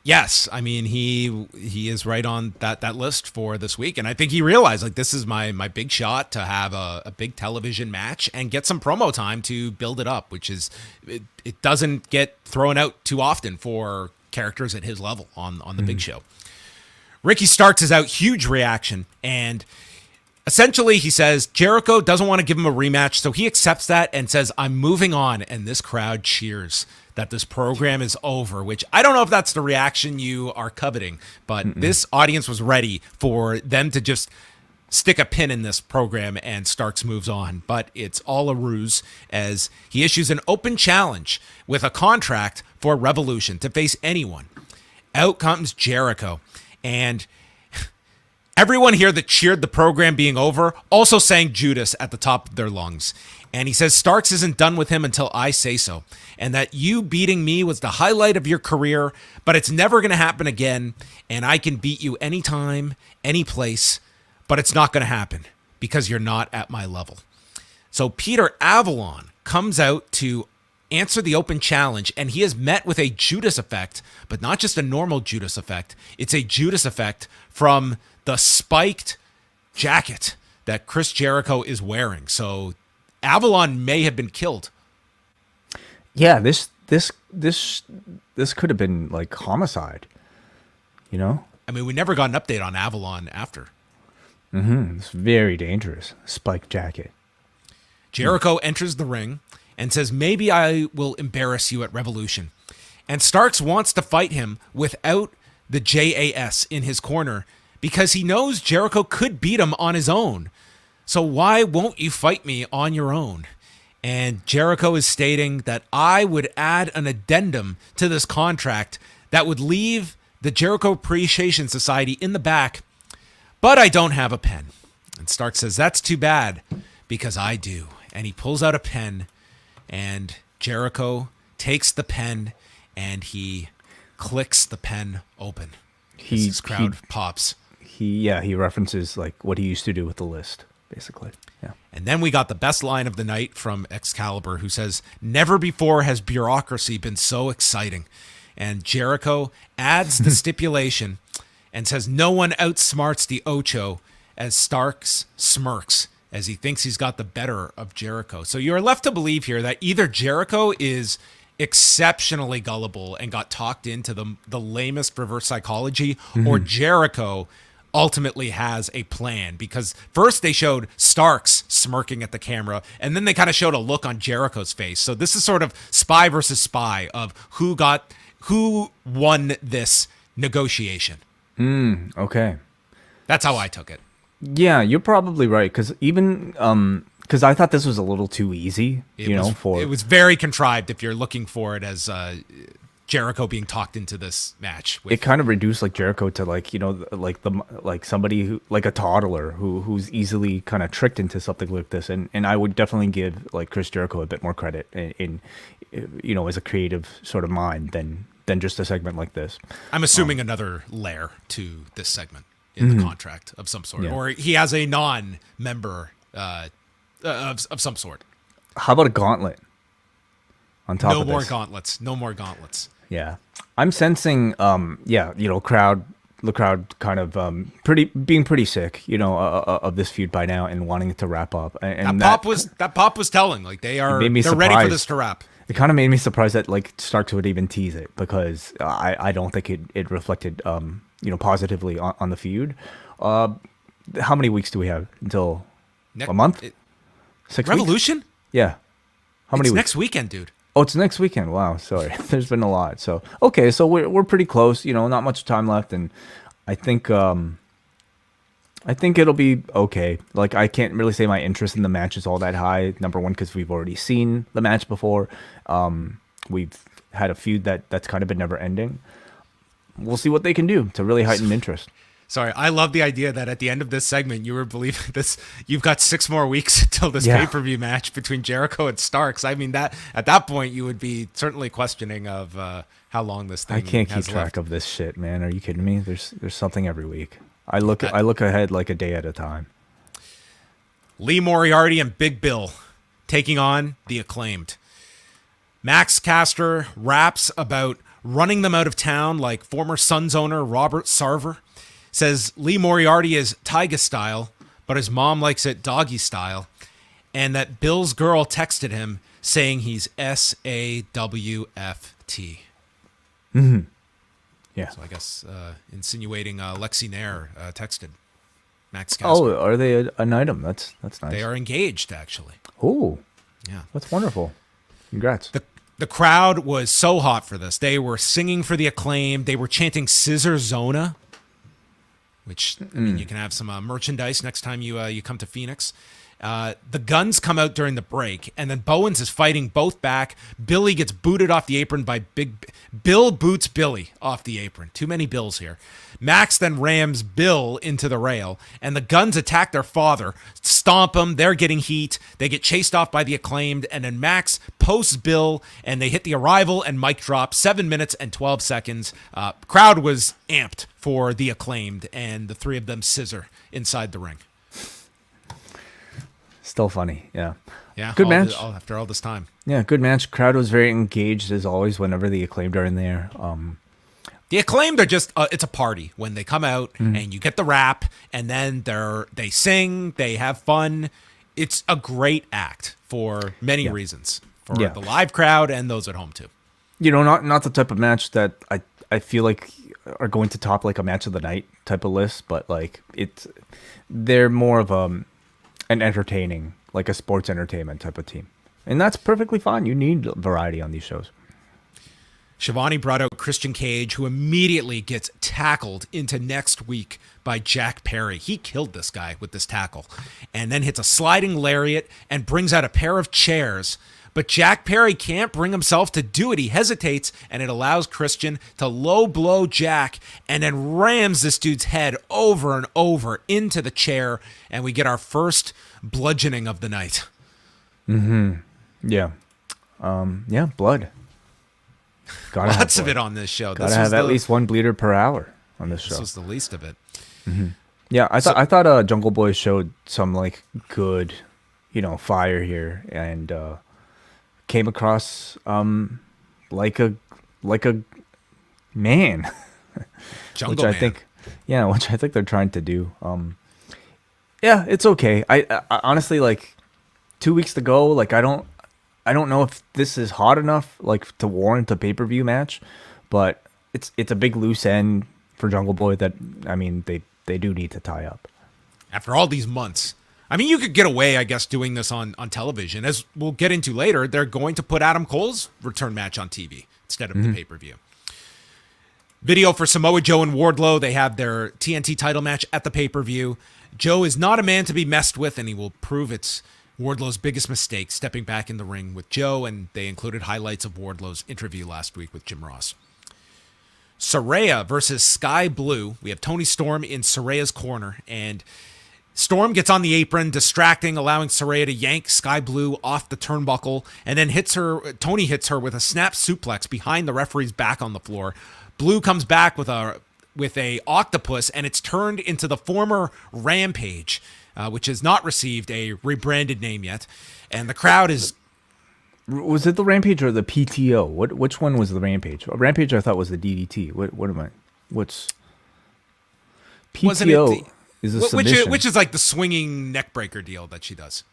Yes, I mean he is right on that list for this week, and I think he realized like this is my big shot to have a big television match and get some promo time to build it up, which is it doesn't get thrown out too often for characters at his level on the big show. Ricky Starks is out, huge reaction, and essentially he says Jericho doesn't want to give him a rematch, so he accepts that and says, "I'm moving on," and this crowd cheers that this program is over, which I don't know if that's the reaction you are coveting, but this audience was ready for them to just stick a pin in this program and Starks moves on. But it's all a ruse as he issues an open challenge with a contract for Revolution to face anyone. Out comes Jericho, and everyone here that cheered the program being over also sang Judas at the top of their lungs. And he says Starks isn't done with him until I say so, and that you beating me was the highlight of your career, but it's never going to happen again, and I can beat you anytime, any place, but it's not going to happen because you're not at my level. So Peter Avalon comes out to answer the open challenge, and he is met with a Judas effect, but not just a normal Judas effect. It's a Judas effect from the spiked jacket that Chris Jericho is wearing. So Avalon may have been killed. Yeah, this could have been like homicide, you know? I mean, we never got an update on Avalon after. It's very dangerous. Spiked jacket. Jericho enters the ring and says, "Maybe I will embarrass you at Revolution." And Starks wants to fight him without the JAS in his corner because he knows Jericho could beat him on his own. So why won't you fight me on your own? And Jericho is stating that I would add an addendum to this contract that would leave the Jericho Appreciation Society in the back, but I don't have a pen. And Stark says, "That's too bad because I do." And he pulls out a pen, and Jericho takes the pen and he clicks the pen open. His crowd pops. He references like what he used to do with the list, basically. Yeah. And then we got the best line of the night from Excalibur, who says, "Never before has bureaucracy been so exciting." And Jericho adds the stipulation and says no one outsmarts the Ocho, as Starks smirks as he thinks he's got the better of Jericho. So you're left to believe here that either Jericho is exceptionally gullible and got talked into the lamest reverse psychology, or Jericho ultimately has a plan, because first they showed Starks smirking at the camera and then they kind of showed a look on Jericho's face. So this is sort of spy versus spy of who won this negotiation. Okay. That's how I took it. Yeah, you're probably right, because even because I thought this was a little too easy. It was very contrived if you're looking for it as Jericho being talked into this match. It kind of reduced like Jericho to like somebody who, like a toddler who's easily kind of tricked into something like this, and I would definitely give like Chris Jericho a bit more credit in as a creative sort of mind than just a segment like this. I'm assuming another layer to this segment in the contract of some sort, or he has a non-member of some sort. How about a gauntlet on top of this? No more gauntlets. Yeah, I'm sensing, the crowd kind of being pretty sick, of this feud by now and wanting it to wrap up. And that pop was telling, like they're ready for this to wrap. It kind of made me surprised that like Starks would even tease it, because I don't think it reflected positively on the feud. How many weeks do we have until A month? 6 weeks? Revolution? Yeah. How many It's weeks? next weekend, dude. Oh, it's next weekend. Wow, sorry. There's been a lot. So okay, so we're pretty close. Not much time left, and I think it'll be okay. Like, I can't really say my interest in the match is all that high. Number one, because we've already seen the match before. We've had a feud that's kind of been never ending. We'll see what they can do to really heighten interest. Sorry, I love the idea that at the end of this segment, you were believing this. You've got 6 more weeks until this pay-per-view match between Jericho and Starks. I mean, that at that point, you would be certainly questioning of how long this thing. I can't keep has track left. of this shit, man. Are you kidding me? There's something every week. I look ahead like a day at a time. Lee Moriarty and Big Bill taking on the Acclaimed. Max Caster raps about running them out of town like former Suns owner Robert Sarver. Says Lee Moriarty is Tyga style, but his mom likes it doggy style. And that Bill's girl texted him saying he's SAWFT. Mm-hmm. Yeah. So I guess insinuating Lexi Nair texted Max Caster. Oh, are they an item? That's nice. They are engaged, actually. Oh, Yeah. that's wonderful. Congrats. The crowd was so hot for this. They were singing for the Acclaim. They were chanting Scissor Zona, which I mean, you can have some merchandise next time you come to Phoenix. The Guns come out during the break, and then Bowens is fighting both back. Billy gets booted off the apron by Bill boots Billy off the apron. Too many Bills here. Max then rams Bill into the rail, and the Guns attack their father, stomp him. They're getting heat. They get chased off by the Acclaimed, and then Max posts Bill, and they hit the Arrival and mic drop. 7 minutes and 12 seconds. Crowd was amped for the Acclaimed, and the three of them scissor inside the ring. Still funny. Yeah. Yeah. Good match. After all this time. Yeah, good match. Crowd was very engaged as always whenever the Acclaimed are in there. The Acclaimed are just, it's a party when they come out and you get the rap and then they sing, they have fun. It's a great act for many reasons, for the live crowd and those at home too. Not the type of match that I feel like are going to top like a match of the night type of list, but like they're more of an entertaining, like a sports entertainment type of team. And that's perfectly fine. You need variety on these shows. Shivani brought out Christian Cage, who immediately gets tackled into next week by Jack Perry. He killed this guy with this tackle and then hits a sliding lariat and brings out a pair of chairs. But Jack Perry can't bring himself to do it. He hesitates, and it allows Christian to low blow Jack and then rams this dude's head over and over into the chair, and we get our first bludgeoning of the night. Mm-hmm. Yeah. Blood. Lots of it on this show. Gotta have at least one bleeder per hour on this show. This was the least of it. Mm-hmm. Yeah, I thought Jungle Boy showed some like good, fire here, and came across like a man, Jungle which I think they're trying to do. Yeah, it's okay. I honestly, like 2 weeks to go, like I don't know if this is hot enough like to warrant a pay-per-view match, but it's a big loose end for Jungle Boy that I mean they do need to tie up. After all these months, I mean, you could get away, I guess, doing this on television. As we'll get into later, they're going to put Adam Cole's return match on TV instead of the pay-per-view. Video for Samoa Joe and Wardlow. They have their TNT title match at the pay-per-view. Joe is not a man to be messed with, and he will prove it's Wardlow's biggest mistake, stepping back in the ring with Joe, and they included highlights of Wardlow's interview last week with Jim Ross. Saraya versus Skye Blue. We have Tony Storm in Saraya's corner, and Storm gets on the apron, distracting, allowing Saraya to yank Skye Blue off the turnbuckle, and then Tony hits her with a snap suplex behind the referee's back on the floor. Blue comes back with a octopus, and it's turned into the former Rampage, which has not received a rebranded name yet. And the crowd is... Was it the Rampage or the PTO? Which one was the Rampage? Rampage I thought was the DDT. What am I... What's... PTO is a submission. Which is like the swinging neckbreaker deal that she does.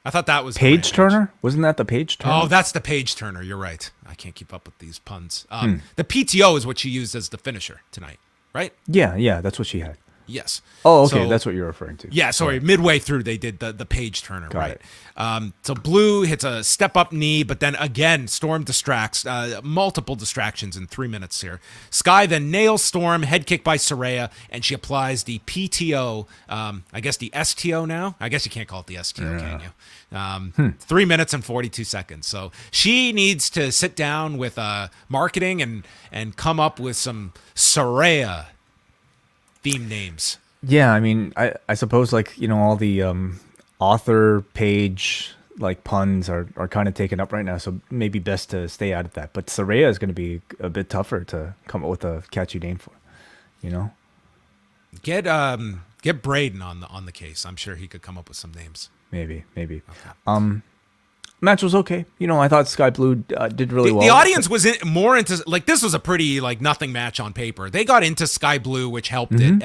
I thought that was... Page Turner? Wasn't that the Page Turner? Oh, that's the Page Turner. You're right. I can't keep up with these puns. The PTO is what she used as the finisher tonight, right? Yeah, that's what she had. Yes. Oh, okay, So- that's what you're referring to. Yeah, sorry. Midway through, they did the page turner, Got right? it. So Blue hits a step up knee, but then again, Storm distracts. Multiple distractions in 3 minutes here. Skye then nails Storm, head kick by Saraya, and she applies the PTO. I guess the STO now. I guess you can't call it the STO, can you? 3 minutes and 42 seconds. So she needs to sit down with marketing and come up with some Saraya theme names. Yeah, I mean, I suppose like, all the author page like puns are kind of taken up right now, so maybe best to stay out of that. But Saraya is going to be a bit tougher to come up with a catchy name for, Get Braden on the case. I'm sure he could come up with some names. Maybe. Match was okay. I thought Sky Blue did really well. The audience was more into, like, this was a pretty like nothing match on paper. They got into Sky Blue, which helped it.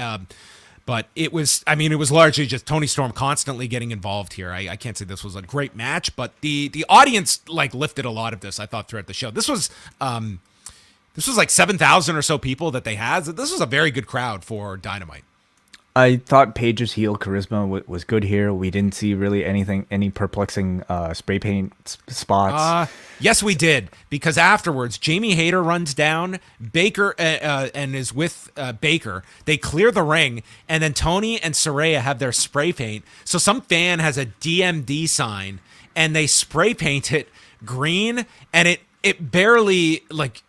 But it was largely just Toni Storm constantly getting involved here. I can't say this was a great match, but the audience like lifted a lot of this, I thought, throughout the show. This was like 7,000 or so people that they had. This was a very good crowd for Dynamite. I thought Paige's heel charisma was good here. We didn't see really any perplexing spray paint spots. Yes, we did, because afterwards, Jamie Hayter runs down Baker and is with Baker. They clear the ring, and then Tony and Saraya have their spray paint. So some fan has a DMD sign, and they spray paint it green, and it barely like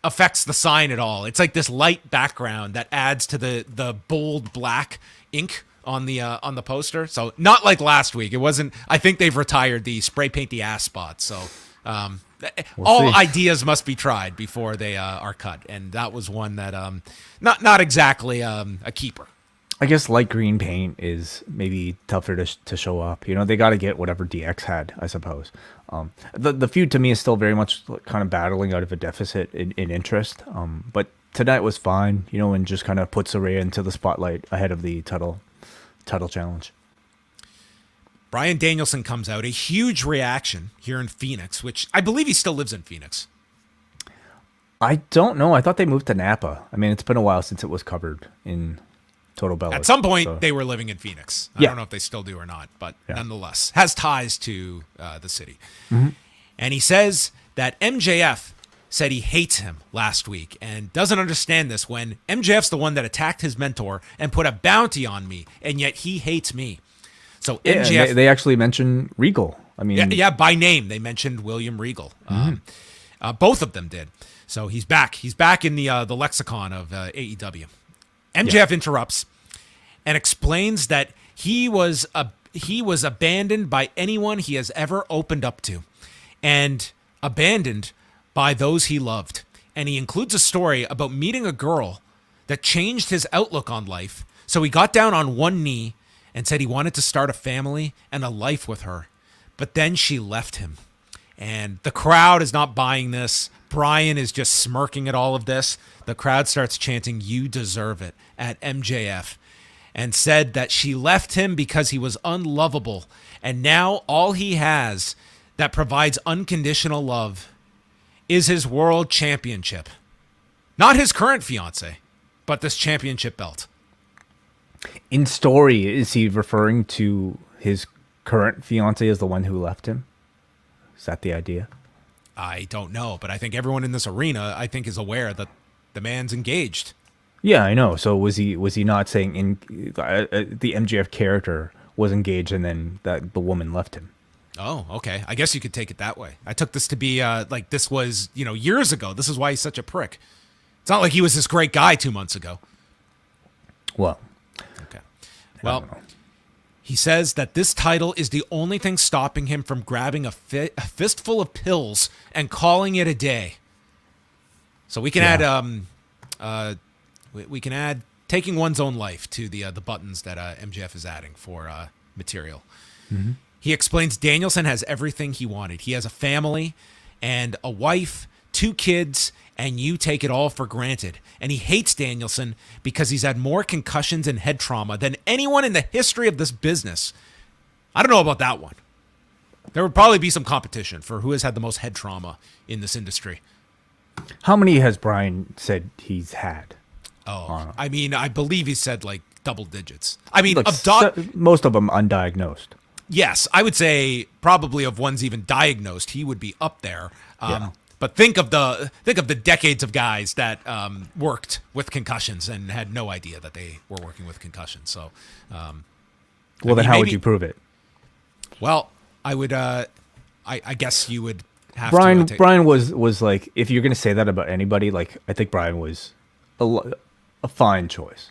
affects the sign at all. It's like this light background that adds to the bold black ink on the poster. So not like last week. It wasn't. I think they've retired the spray paint the ass spot. So all ideas must be tried before they are cut, and that was one that not exactly a keeper. I guess light green paint is maybe tougher to show up. They got to get whatever DX had, I suppose. The feud to me is still very much kind of battling out of a deficit in interest. But tonight was fine, and just kind of puts Saraya into the spotlight ahead of the title challenge. Bryan Danielson comes out, a huge reaction here in Phoenix, which I believe he still lives in Phoenix. I don't know. I thought they moved to Napa. I mean, it's been a while since it was covered in Total Bellas. At some point, they were living in Phoenix. I don't know if they still do or not, but nonetheless, has ties to the city. Mm-hmm. And he says that MJF said he hates him last week and doesn't understand this when MJF's the one that attacked his mentor and put a bounty on me, and yet he hates me. So MJF... They actually mentioned Regal. I mean... Yeah, by name, they mentioned William Regal. Mm-hmm. Both of them did. So he's back. He's back in the lexicon of AEW. MJF interrupts and explains that he was abandoned by anyone he has ever opened up to, and abandoned by those he loved. And he includes a story about meeting a girl that changed his outlook on life. So he got down on one knee and said he wanted to start a family and a life with her. But then she left him. And the crowd is not buying this. Bryan is just smirking at all of this. The crowd starts chanting, "You deserve it," at MJF, and said that she left him because he was unlovable. And now all he has that provides unconditional love is his world championship. Not his current fiance, but this championship belt. In story, is he referring to his current fiance as the one who left him? Is that the idea? I don't know, but I think everyone in this arena, is aware that the man's engaged. Yeah, I know. So was he not saying the MJF character was engaged and then that the woman left him? Oh, okay. I guess you could take it that way. I took this to be like this was, years ago. This is why he's such a prick. It's not like he was this great guy 2 months ago. Well, okay. Well, he says that this title is the only thing stopping him from grabbing a fistful of pills and calling it a day. So we can add we can add taking one's own life to the buttons that MJF is adding for material. Mm-hmm. He explains Danielson has everything he wanted. He has a family and a wife, 2 kids, and you take it all for granted. And he hates Danielson because he's had more concussions and head trauma than anyone in the history of this business. I don't know about that one. There would probably be some competition for who has had the most head trauma in this industry. How many has Bryan said he's had? Oh, I mean, I believe he said like double digits. I mean, Look, of most of them undiagnosed. yes, I would say probably of ones even diagnosed, he would be up there. Yeah. But think of the decades of guys that worked with concussions and had no idea that they were working with concussions. So, Well, then how would you prove it? Well, I would. I guess you would have Bryan. to. Bryan was like, if you're gonna say that about anybody, like I think Bryan was a fine choice.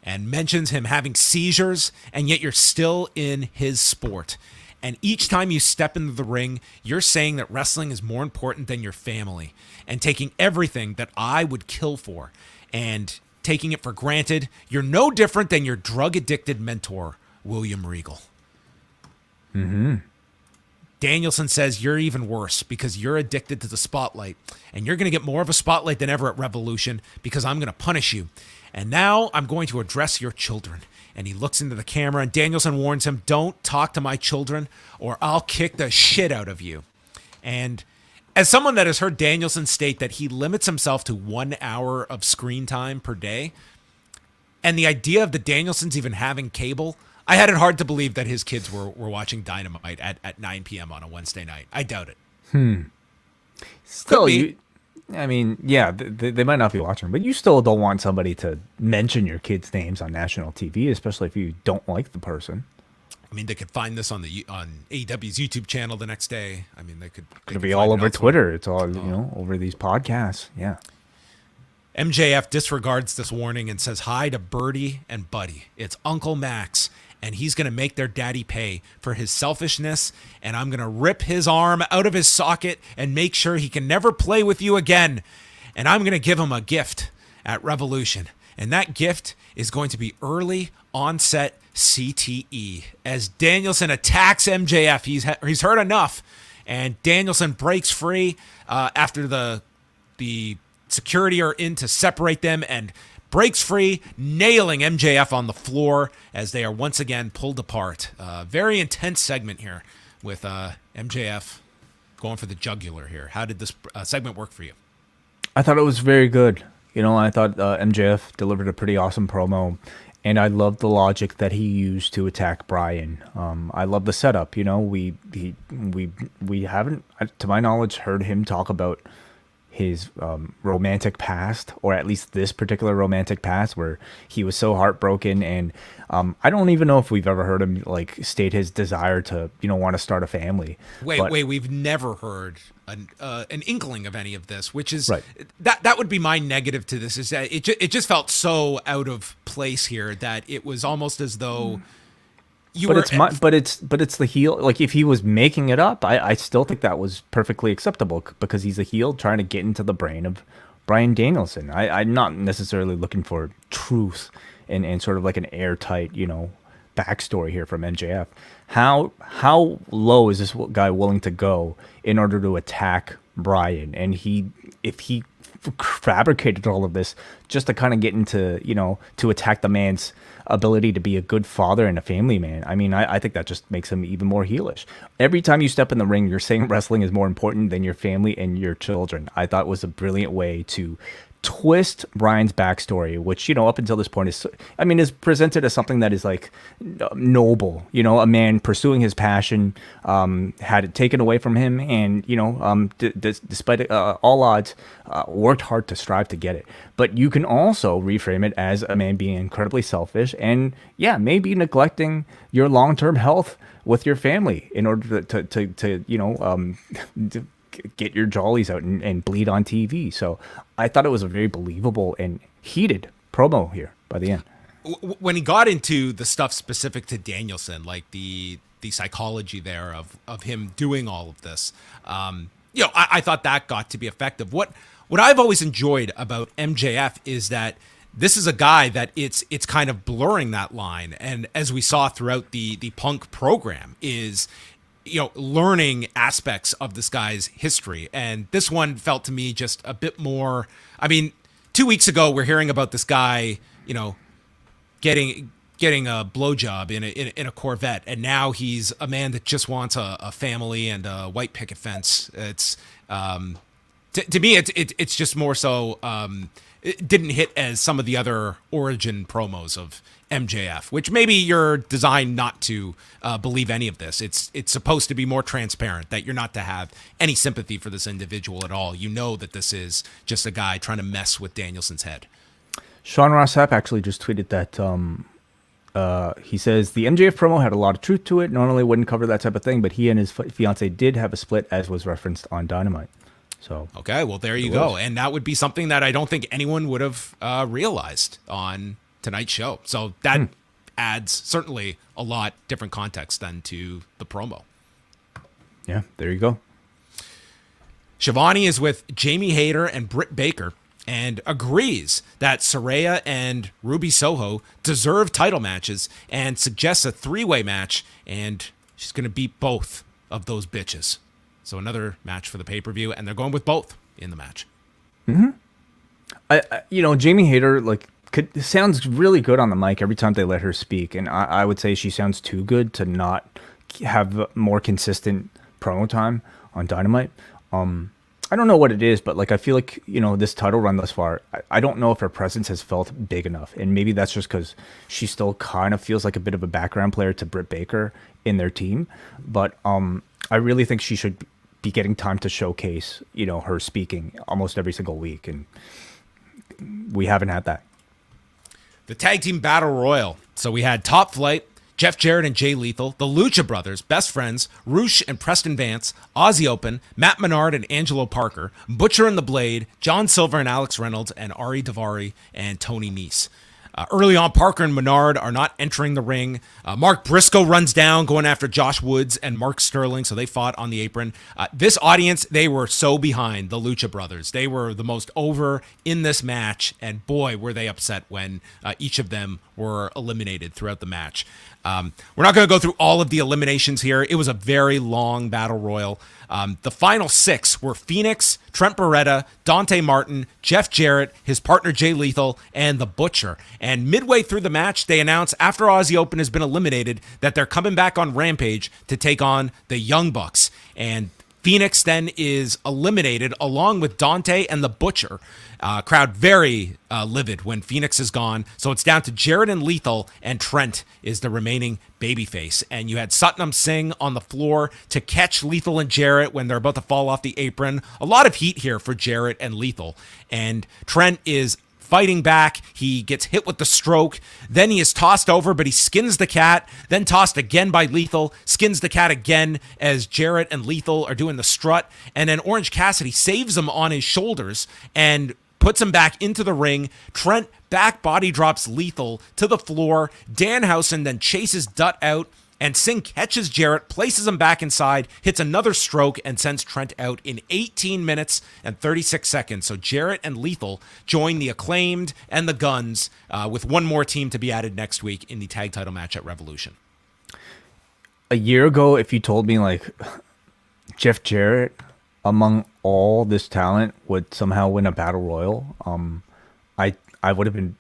And mentions him having seizures, and yet you're still in his sport. And each time you step into the ring, you're saying that wrestling is more important than your family, and taking everything that I would kill for and taking it for granted. You're no different than your drug-addicted mentor, William Regal. Mm-hmm. Danielson says you're even worse because you're addicted to the spotlight, and you're going to get more of a spotlight than ever at Revolution because I'm going to punish you. And now I'm going to address your children. And he looks into the camera, and Danielson warns him, don't talk to my children or I'll kick the shit out of you. And as someone that has heard Danielson state that he limits himself to 1 hour of screen time per day, and the idea of the Danielsons even having cable, I had it hard to believe that his kids were watching Dynamite at 9 p.m. on a Wednesday night. I doubt it. Still, I mean, yeah, they might not be watching, but you still don't want somebody to mention your kids' names on national TV, especially if you don't like the person. I mean, they could find this on AEW's YouTube channel the next day. I mean, they could be all over Twitter. It's all over these podcasts. Yeah. MJF disregards this warning and says hi to Birdie and Buddy. It's Uncle Max, and he's going to make their daddy pay for his selfishness, and I'm going to rip his arm out of his socket and make sure he can never play with you again. And I'm going to give him a gift at Revolution, and that gift is going to be early onset CTE. As Danielson attacks MJF, he's heard enough, and Danielson breaks free after the security are in to separate them, and breaks free, nailing MJF on the floor as they are once again pulled apart. Very intense segment here with MJF going for the jugular here. How did this segment work for you? I thought it was very good. I thought MJF delivered a pretty awesome promo, and I loved the logic that he used to attack Bryan. I love the setup. We haven't, to my knowledge, heard him talk about his romantic past, or at least this particular romantic past where he was so heartbroken. And I don't even know if we've ever heard him state his desire to, want to start a family. Wait, we've never heard an inkling of any of this, which is right. That would be my negative to this, is that it just felt so out of place here that it was almost as though But it's the heel. Like, if he was making it up, I still think that was perfectly acceptable because he's a heel trying to get into the brain of Bryan Danielson. I'm not necessarily looking for truth and sort of like an airtight, backstory here from MJF. How low is this guy willing to go in order to attack Bryan? And if he fabricated all of this just to kind of get into, to attack the man's ability to be a good father and a family man. I mean, I think that just makes him even more heelish. Every time you step in the ring, you're saying wrestling is more important than your family and your children. I thought was a brilliant way to twist Bryan's backstory, which, up until this point is presented as something that is like noble, a man pursuing his passion, had it taken away from him, and, despite all odds, worked hard to strive to get it. But you can also reframe it as a man being incredibly selfish and, maybe neglecting your long-term health with your family in order to get your jollies out and bleed on TV. So I thought it was a very believable and heated promo here by the end. When he got into the stuff specific to Danielson, like the psychology there of him doing all of this, I thought that got to be effective. What I've always enjoyed about MJF is that this is a guy that it's kind of blurring that line. And as we saw throughout the Punk program is, learning aspects of this guy's history. And this one felt to me just a bit more, 2 weeks ago, we're hearing about this guy, getting a blowjob in a Corvette. And now he's a man that just wants a family and a white picket fence. It's, to me, it's just more so, it didn't hit as some of the other origin promos of MJF, which maybe you're designed not to believe any of this. It's supposed to be more transparent, that you're not to have any sympathy for this individual at all. You know that this is just a guy trying to mess with Danielson's head. Sean Ross Sapp actually just tweeted that he says the MJF promo had a lot of truth to it. Normally wouldn't cover that type of thing, but he and his fiance did have a split, as was referenced on Dynamite. So okay, well, there you go. And that would be something that I don't think anyone would have realized on tonight's show. So that adds certainly a lot different context than to the promo. Yeah, there you go. Shivani is with Jamie Hayter and Britt Baker and agrees that Saraya and Ruby Soho deserve title matches and suggests a 3-way match, and she's going to beat both of those bitches. So another match for the pay-per-view, and they're going with both in the match. Jamie Hayter sounds really good on the mic every time they let her speak, and I would say she sounds too good to not have more consistent promo time on Dynamite. I don't know what it is, but I feel like this title run thus far, I don't know if her presence has felt big enough, and maybe that's just because she still kind of feels like a bit of a background player to Britt Baker in their team. But I really think she should be getting time to showcase her speaking almost every single week, and we haven't had that. The Tag Team Battle Royal. So we had Top Flight, Jeff Jarrett and Jay Lethal, the Lucha Brothers, Best Friends, Roosh and Preston Vance, Aussie Open, Matt Menard and Angelo Parker, Butcher and the Blade, John Silver and Alex Reynolds, and Ari Daivari and Tony Nese. Early on, Parker and Menard are not entering the ring. Mark Briscoe runs down, going after Josh Woods and Mark Sterling, so they fought on the apron. This audience, they were so behind the Lucha Brothers. They were the most over in this match, and boy, were they upset when each of them were eliminated throughout the match. We're not going to go through all of the eliminations here. It was a very long battle royal. The final 6 were Phoenix, Trent Beretta, Dante Martin, Jeff Jarrett, his partner Jay Lethal, and The Butcher. And midway through the match, they announced after Aussie Open has been eliminated that they're coming back on Rampage to take on the Young Bucks. And Phoenix then is eliminated along with Dante and The Butcher. Crowd very livid when Phoenix is gone. So it's down to Jarrett and Lethal, and Trent is the remaining babyface. And you had Satnam Singh on the floor to catch Lethal and Jarrett when they're about to fall off the apron. A lot of heat here for Jarrett and Lethal. And Trent is fighting back. He gets hit with the stroke. Then he is tossed over, but he skins the cat. Then tossed again by Lethal. Skins the cat again as Jarrett and Lethal are doing the strut. And then Orange Cassidy saves him on his shoulders and puts him back into the ring. Trent back body drops Lethal to the floor. Danhausen then chases Dutt out. And Singh catches Jarrett, places him back inside, hits another stroke, and sends Trent out in 18 minutes and 36 seconds. So Jarrett and Lethal join the Acclaimed and the Guns with one more team to be added next week in the tag title match at Revolution. A year ago, if you told me Jeff Jarrett, among all this talent, would somehow win a battle royal, I would have been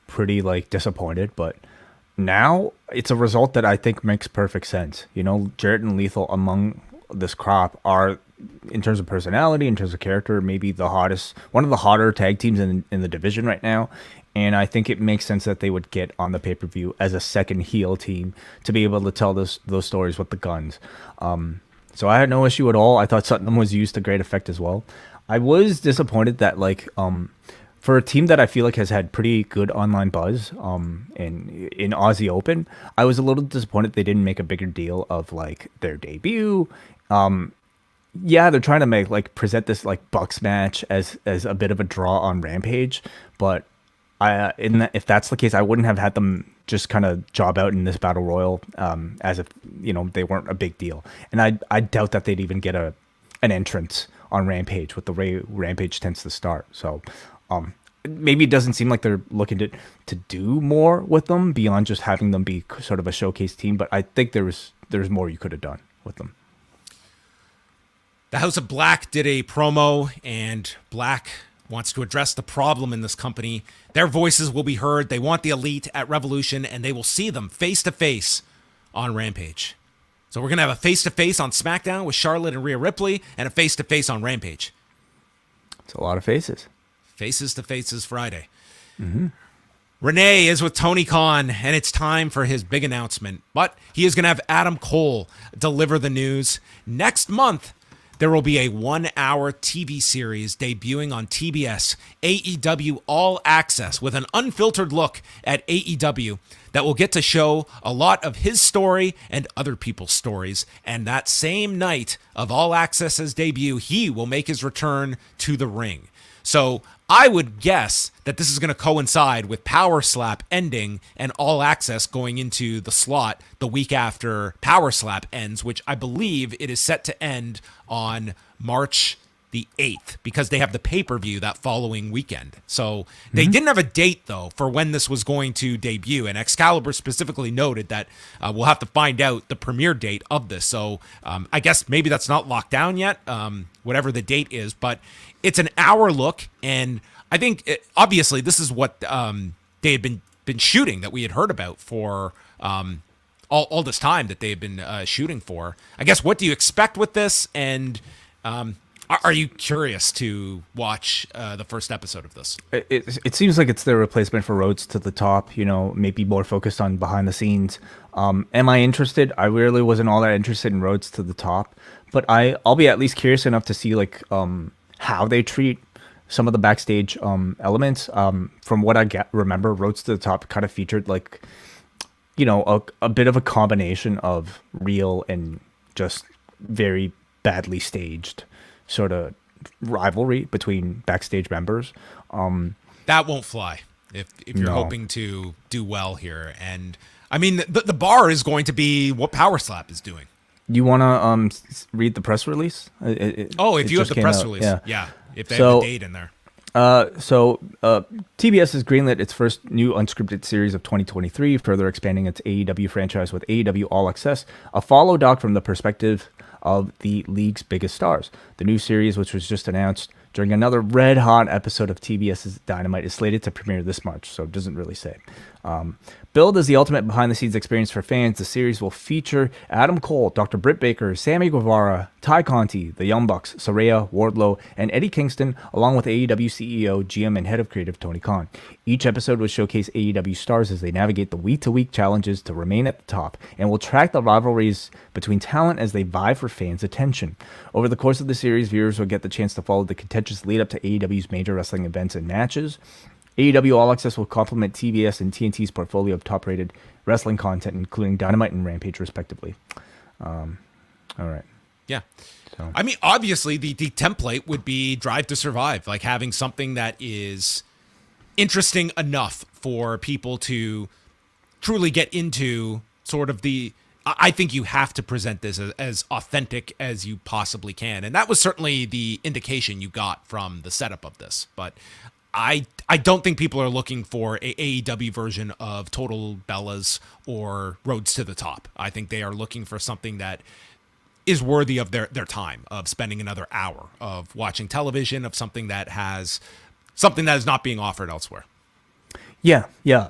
pretty disappointed, but now it's a result that I think makes perfect sense. Jarrett and Lethal among this crop are, in terms of personality, in terms of character, maybe one of the hotter tag teams in the division right now. And I think it makes sense that they would get on the pay-per-view as a second heel team to be able to tell those stories with the Guns. So I had no issue at all. I thought Sutton was used to great effect as well. I was disappointed that for a team that I feel like has had pretty good online buzz, in Aussie Open, I was a little disappointed they didn't make a bigger deal of their debut. Yeah, they're trying to present this Bucks match as a bit of a draw on Rampage, but if that's the case, I wouldn't have had them just kind of job out in this battle royal as if they weren't a big deal. And I doubt that they'd even get an entrance on Rampage with the way Rampage tends to start. So. Maybe it doesn't seem like they're looking to do more with them beyond just having them be sort of a showcase team, but I think there's more you could have done with them. The House of Black did a promo, and Black wants to address the problem in this company. Their voices will be heard. They want the Elite at Revolution, and they will see them face-to-face on Rampage. So we're going to have a face-to-face on SmackDown with Charlotte and Rhea Ripley, and a face-to-face on Rampage. It's a lot of faces. Faces to Faces Friday. Renee is with Tony Khan, and it's time for his big announcement. But he is going to have Adam Cole deliver the news. Next month, there will be a 1-hour TV series debuting on TBS, AEW All Access, with an unfiltered look at AEW that will get to show a lot of his story and other people's stories. And that same night of All Access's debut, he will make his return to the ring. So I would guess that this is going to coincide with Power Slap ending and All Access going into the slot the week after Power Slap ends, which I believe it is set to end on March the 8th because they have the pay-per-view that following weekend. So they didn't have a date, though, for when this was going to debut. And Excalibur specifically noted that we'll have to find out the premiere date of this. So I guess maybe that's not locked down yet, whatever the date is. But it's an hour look. And I think, obviously, this is what they had been shooting that we had heard about for all this time that they had been shooting for. I guess, what do you expect with this? And are you curious to watch the first episode of this? It seems like it's their replacement for Roads to the Top, maybe more focused on behind the scenes. Am I interested? I really wasn't all that interested in Roads to the Top, but I'll be at least curious enough to see how they treat some of the backstage elements. From what I remember, Roads to the Top kind of featured a bit of a combination of real and just very badly staged sort of rivalry between backstage members. That won't fly if you're hoping to do well here. And I mean, the bar is going to be what Power Slap is doing. You want to read the press release? If you have the press release. Yeah. If they have the date in there. TBS has greenlit its first new unscripted series of 2023, further expanding its AEW franchise with AEW All Access, a follow doc from the perspective of the league's biggest stars. The new series, which was just announced during another red-hot episode of TBS's Dynamite, is slated to premiere this March, so it doesn't really say. Billed as the ultimate behind-the-scenes experience for fans, the series will feature Adam Cole, Dr. Britt Baker, Sammy Guevara, Ty Conti, the Young Bucks, Saraya, Wardlow, and Eddie Kingston, along with AEW CEO, GM, and head of creative Tony Khan. Each episode will showcase AEW stars as they navigate the week-to-week challenges to remain at the top, and will track the rivalries between talent as they vie for fans' attention. Over the course of the series, viewers will get the chance to follow the contentious lead-up to AEW's major wrestling events and matches. AEW All Access will complement TBS and TNT's portfolio of top-rated wrestling content, including Dynamite and Rampage, respectively. All right. Yeah. So. I mean, obviously, the template would be Drive to Survive, like having something that is interesting enough for people to truly get into sort of the... I think you have to present this as authentic as you possibly can. And that was certainly the indication you got from the setup of this. But I don't think people are looking for a AEW version of Total Bellas or Roads to the Top. I think they are looking for something that is worthy of their time, of spending another hour of watching television, of something that is not being offered elsewhere. Yeah.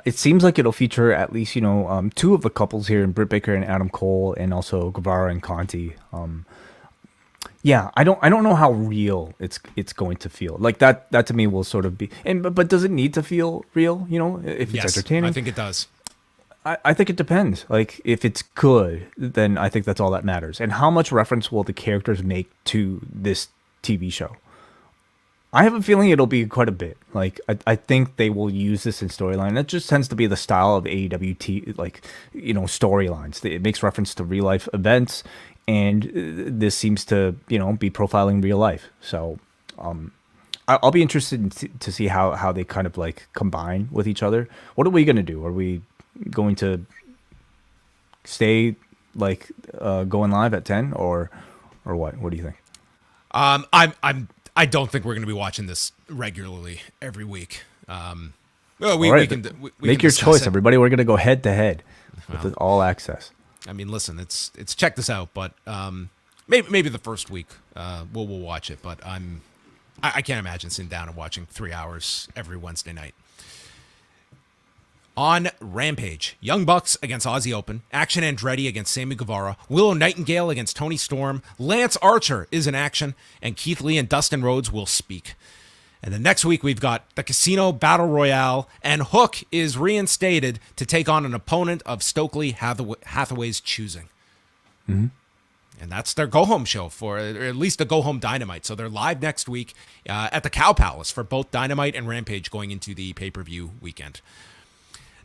It seems like it'll feature at least, two of the couples here in Britt Baker and Adam Cole, and also Guevara and Conti. I don't know how real it's going to feel. Like that to me will sort of be, but does it need to feel real? If it's entertaining? I think it does. I think it depends. Like, if it's good, then I think that's all that matters. And how much reference will the characters make to this TV show? I have a feeling it'll be quite a bit. Like, I think they will use this in storyline. That just tends to be the style of AEW storylines. It makes reference to real life events, and this seems to, be profiling real life. So, I'll be interested to see how they kind of like combine with each other. What are we going to do? Are we going to stay going live at 10 or what? What do you think? I don't think we're going to be watching this regularly every week. We can make your choice, everybody. We're going to go head to head with All Access. I mean, listen, it's check this out, but maybe the first week we'll watch it. But I can't imagine sitting down and watching 3 hours every Wednesday night. On Rampage, Young Bucks against Aussie Open, Action Andretti against Sammy Guevara, Willow Nightingale against Tony Storm, Lance Archer is in action, and Keith Lee and Dustin Rhodes will speak. And then next week, we've got the Casino Battle Royale, and Hook is reinstated to take on an opponent of Stokely Hathaway's choosing. Mm-hmm. And that's their go-home show or at least the go-home Dynamite. So they're live next week at the Cow Palace for both Dynamite and Rampage going into the pay-per-view weekend.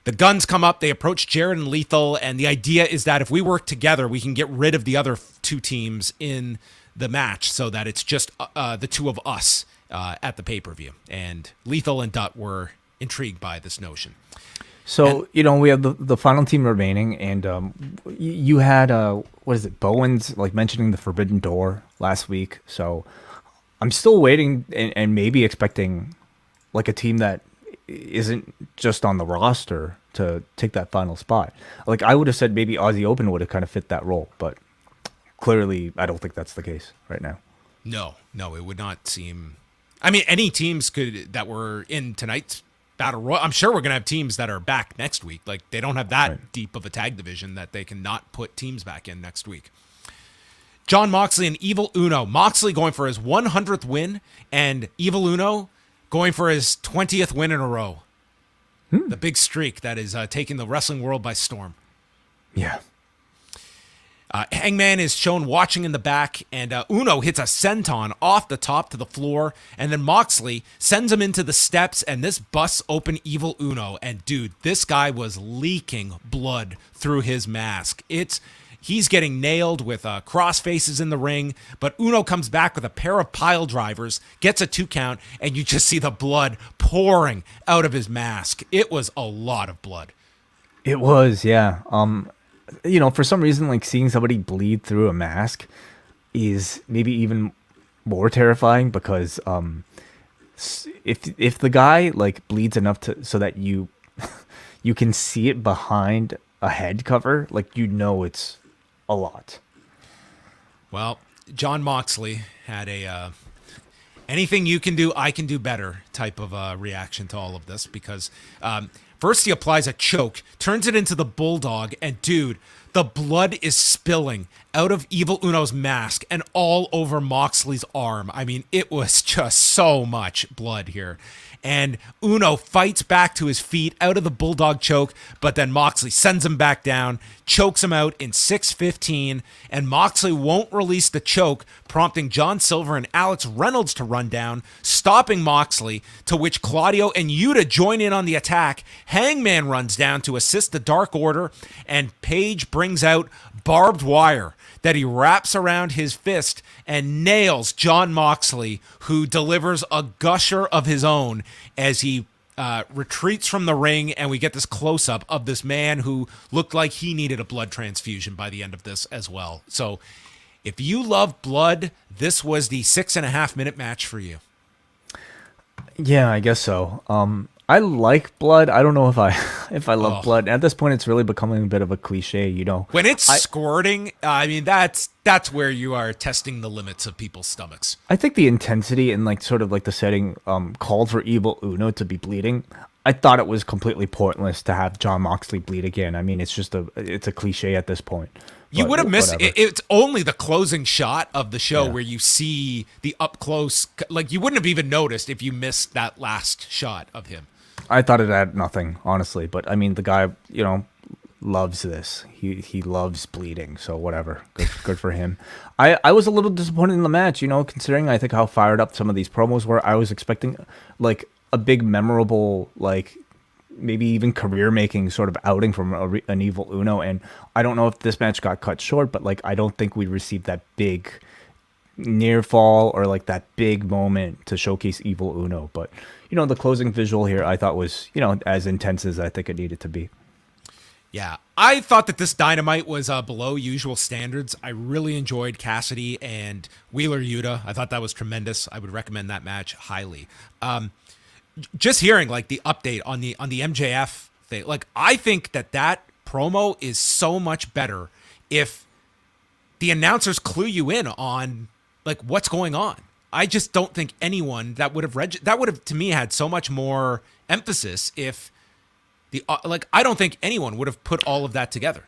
The Guns come up, they approach Jarrett and Lethal, and the idea is that if we work together, we can get rid of the other two teams in the match so that it's just the two of us at the pay-per-view. And Lethal and Dutt were intrigued by this notion. So, we have the final team remaining, and you had, Bowens, mentioning the Forbidden Door last week. So I'm still waiting and maybe expecting, a team that isn't just on the roster to take that final spot. I would have said maybe Aussie Open would have kind of fit that role, but clearly I don't think that's the case right now. No, it would not seem... I mean, any teams that were in tonight's Battle Royal, I'm sure we're going to have teams that are back next week. They don't have that deep of a tag division that they can not put teams back in next week. Jon Moxley and Evil Uno. Moxley going for his 100th win, and Evil Uno going for his 20th win in a row. The big streak that is taking the wrestling world by storm. Yeah. Hangman is shown watching in the back, and Uno hits a senton off the top to the floor, and then Moxley sends him into the steps, and this busts open Evil Uno. And dude, this guy was leaking blood through his mask. He's getting nailed with cross faces in the ring, but Uno comes back with a pair of pile drivers, gets a 2 count, and you just see the blood pouring out of his mask. It was a lot of blood. It was, yeah. For some reason, seeing somebody bleed through a mask is maybe even more terrifying because if the guy bleeds enough so that you can see it behind a head cover, it's a lot. Well, Jon Moxley had a anything you can do, I can do better type of reaction to all of this because first he applies a choke, turns it into the Bulldog, and dude, the blood is spilling out of Evil Uno's mask and all over Moxley's arm. I mean, it was just so much blood here. And Uno fights back to his feet out of the Bulldog choke, but then Moxley sends him back down, chokes him out in 6:15, and Moxley won't release the choke, prompting John Silver and Alex Reynolds to run down, stopping Moxley, to which Claudio and Yuta join in on the attack. Hangman runs down to assist the Dark Order, and Page brings out barbed wire that he wraps around his fist and nails Jon Moxley, who delivers a gusher of his own as he retreats from the ring, and we get this close-up of this man who looked like he needed a blood transfusion by the end of this as well. So if you love blood, this was the 6.5-minute match for you. Yeah, I guess so. I like blood. I don't know if I love blood. At this point, it's really becoming a bit of a cliche, When it's squirting, I mean, that's where you are testing the limits of people's stomachs. I think the intensity and the setting called for Evil Uno to be bleeding. I thought it was completely pointless to have Jon Moxley bleed again. I mean, it's a cliche at this point. You would have missed it. It's only the closing shot of the show where you see the up close. You wouldn't have even noticed if you missed that last shot of him. I thought it had nothing, honestly. But I mean, the guy, loves this. He loves bleeding. So whatever. Good for him. I was a little disappointed in the match, considering I think how fired up some of these promos were. I was expecting a big memorable, maybe even career-making sort of outing from an Evil Uno. And I don't know if this match got cut short, but I don't think we received that big near fall or that big moment to showcase Evil Uno. But the closing visual here I thought was as intense as I think it needed to be. Yeah, I thought that this Dynamite was below usual standards. I really enjoyed Cassidy and Wheeler Yuta. I thought that was tremendous. I would recommend that match highly. Just hearing the update on the MJF thing, I think that promo is so much better if the announcers clue you in on what's going on. I just don't think anyone that would have to me had so much more emphasis if I don't think anyone would have put all of that together.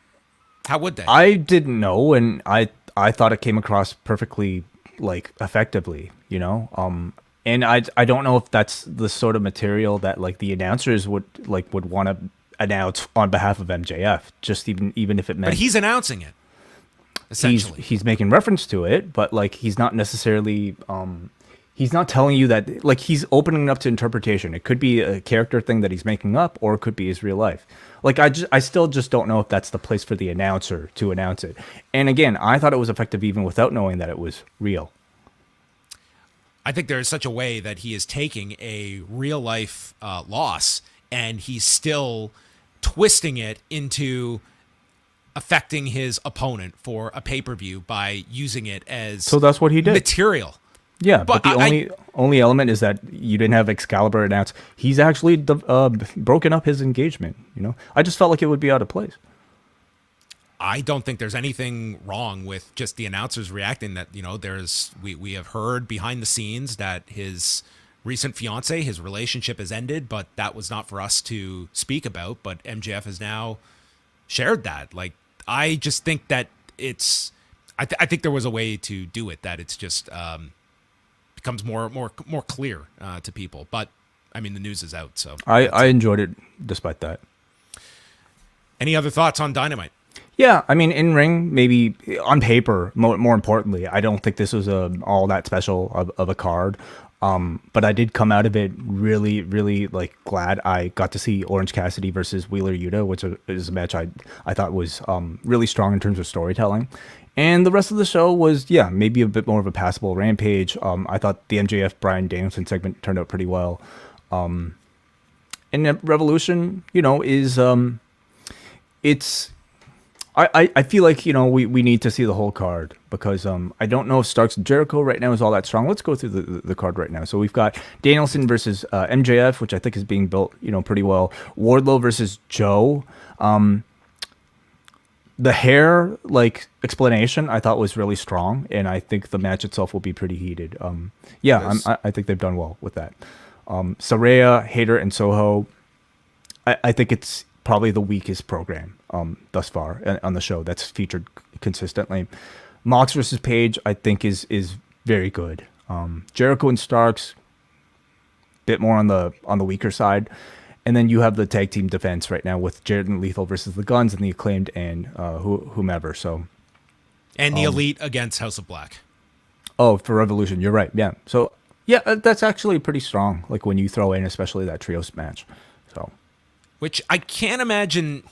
How would they? I didn't know, and I thought it came across perfectly effectively, And I don't know if that's the sort of material that like the announcers would want to announce on behalf of MJF, just even if it meant. But he's announcing it. Essentially, he's making reference to it, but like he's not necessarily he's not telling you that, like, he's opening it up to interpretation. It could be a character thing that he's making up, or it could be his real life. Like, I still just don't know if that's the place for the announcer to announce it. And again, I thought it was effective even without knowing that it was real. I think there is such a way that he is taking a real life loss and he's still twisting it into affecting his opponent for a pay-per-view by using it as so that's what he did. Material. Yeah, but the only element is that you didn't have Excalibur announce. He's actually broken up his engagement. You know, I just felt like it would be out of place. I don't think there's anything wrong with just the announcers reacting. That, you know, we have heard behind the scenes that his recent fiance, his relationship has ended, but that was not for us to speak about. But MJF has now shared that. Like, I just think that it's. I think there was a way to do it that it's just. Becomes more clear to people, but I mean the news is out, so I enjoyed it despite that. Any other thoughts on Dynamite? Yeah, I mean, in ring, maybe on paper. More importantly, I don't think this was all that special of a card. But I did come out of it really, really like glad I got to see Orange Cassidy versus Wheeler Yuta, which is a match I thought was really strong in terms of storytelling. And the rest of the show was, yeah, maybe a bit more of a passable Rampage. I thought the MJF Bryan Danielson segment turned out pretty well. And Revolution, you know, is it's. I feel like, you know, we need to see the whole card because I don't know if Starks and Jericho right now is all that strong. Let's go through the card right now. So we've got Danielson versus MJF, which I think is being built, you know, pretty well. Wardlow versus Joe. The hair, like, explanation I thought was really strong, and I think the match itself will be pretty heated. I think they've done well with that. Saraya, Hayter, and Soho, I think it's probably the weakest program thus far on the show that's featured consistently. Mox versus Page, I think, is very good. Jericho and Starks, bit more on the weaker side. And then you have the tag team defense right now with Jarrett and Lethal versus the Guns and the Acclaimed and whomever. So, and the Elite against House of Black. Oh, for Revolution, you're right. Yeah. So yeah, that's actually pretty strong. Like when you throw in, especially that trios match. So, which I can't imagine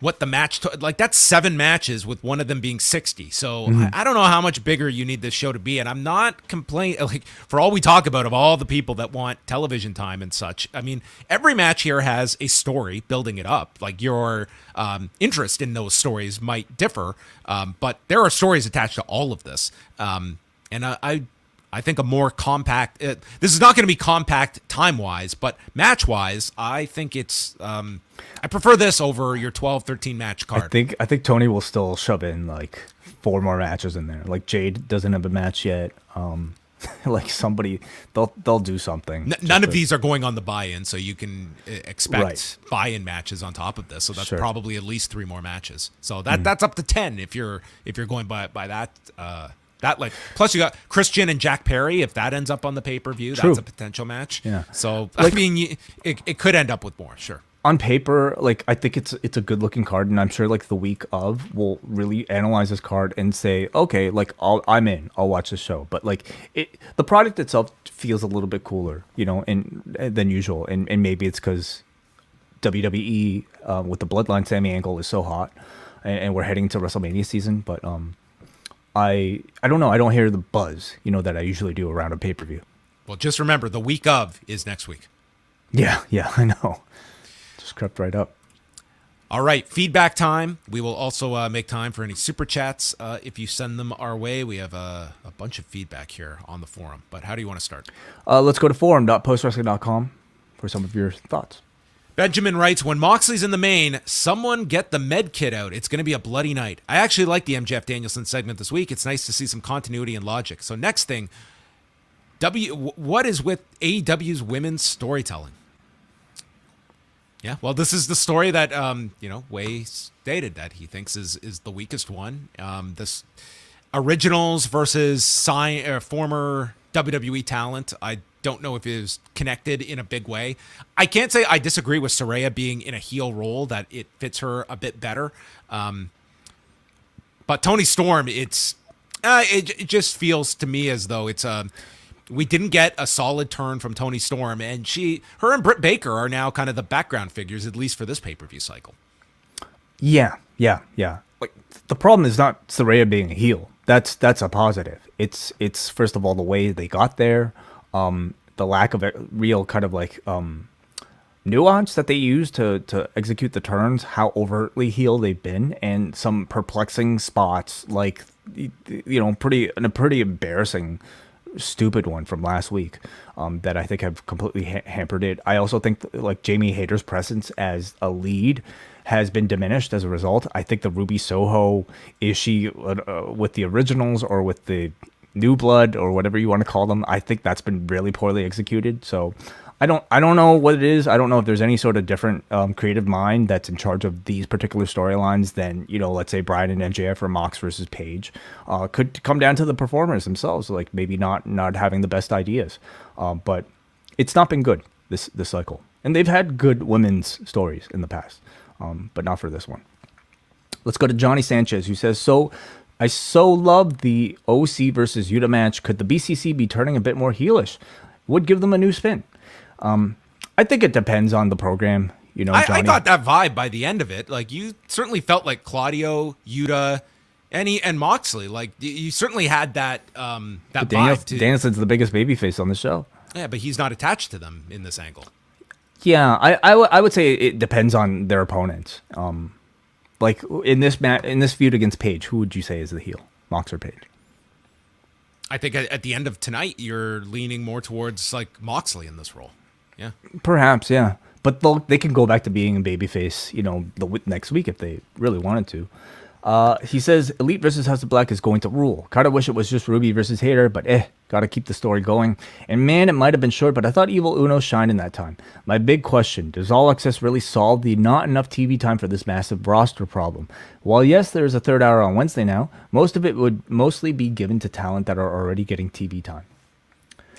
what the match like. That's 7 matches with one of them being 60. So I don't know how much bigger you need this show to be. And I'm not complaining. Like, for all we talk about of all the people that want television time and such, I mean, every match here has a story building it up. Like, your interest in those stories might differ, but there are stories attached to all of this. And I think a more compact. This is not going to be compact time-wise, but match-wise, I think it's. I prefer this over your 12, 13 match card. I think Tony will still shove in like 4 more matches in there. Like Jade doesn't have a match yet. Like somebody, they'll do something. None of these are going on the buy-in, so you can expect buy-in matches on top of this. So that's probably at least 3 more matches. So that's up to 10 if you're going by that. That, like, plus you got Christian and Jack Perry. If that ends up on the pay-per-view, that's a potential match. Yeah. So, like, I mean, it could end up with more, sure. On paper, like, I think it's a good-looking card, and I'm sure, like, the week of, we'll really analyze this card and say, okay, like, I'm in. I'll watch the show. But, like, the product itself feels a little bit cooler, you know, than usual. And maybe it's because WWE, with the Bloodline Sami angle, is so hot, and we're heading to WrestleMania season, but... I don't know. I don't hear the buzz, you know, that I usually do around a pay-per-view. Well, just remember, the week of is next week. Yeah, I know. Just crept right up. All right, feedback time. We will also make time for any super chats if you send them our way. We have a bunch of feedback here on the forum, but how do you want to start? Let's go to forum.postwrestling.com for some of your thoughts. Benjamin writes, when Moxley's in the main, someone get the med kit out. It's going to be a bloody night. I actually like the MJF Danielson segment this week. It's nice to see some continuity and logic. So next thing, what is with AEW's women's storytelling? Yeah, well, this is the story that, Wai stated that he thinks is the weakest one. This originals versus former WWE talent. I don't know if it was connected in a big way. I can't say I disagree with Saraya being in a heel role, that it fits her a bit better. But Toni Storm, it just feels to me as though it's we didn't get a solid turn from Toni Storm, and her and Britt Baker are now kind of the background figures, at least for this pay-per-view cycle. Yeah. Like, the problem is not Saraya being a heel. That's a positive. It's first of all the way they got there, the lack of a real kind of like nuance that they use to execute the turns, how overtly heel they've been, and some perplexing spots, like a pretty embarrassing, stupid one from last week that I think have completely hampered it. I also think like Jamie Hayter's presence as a lead has been diminished as a result. I think the Ruby Soho, is she with the originals or with the new blood or whatever you want to call them, I think that's been really poorly executed. So I don't know what it is. I don't know if there's any sort of different creative mind that's in charge of these particular storylines than, let's say Bryan and MJF or Mox versus Paige. Could come down to the performers themselves, like maybe not having the best ideas. But it's not been good this cycle. And they've had good women's stories in the past, but not for this one. Let's go to Johnny Sanchez, who says, I love the OC versus Yuta match. Could the BCC be turning a bit more heelish? Would give them a new spin. I think it depends on the program. Johnny. I got that vibe by the end of it. Like, you certainly felt like Claudio, Yuta, and Moxley. Like, you certainly had that vibe too. Danielson's the biggest babyface on the show. Yeah, but he's not attached to them in this angle. Yeah, I would say it depends on their opponents. Like in this feud against Paige, who would you say is the heel, Mox or Paige? I think at the end of tonight, you're leaning more towards like Moxley in this role. Yeah, perhaps. Yeah, but they can go back to being a babyface, the next week if they really wanted to. He says Elite versus House of Black is going to rule. Kinda wish it was just Ruby versus Hayter, but gotta keep the story going. And man, it might have been short, but I thought Evil Uno shined in that time. My big question, does All Access really solve the not enough TV time for this massive roster problem? While yes, there is a third hour on Wednesday now, most of it would mostly be given to talent that are already getting TV time.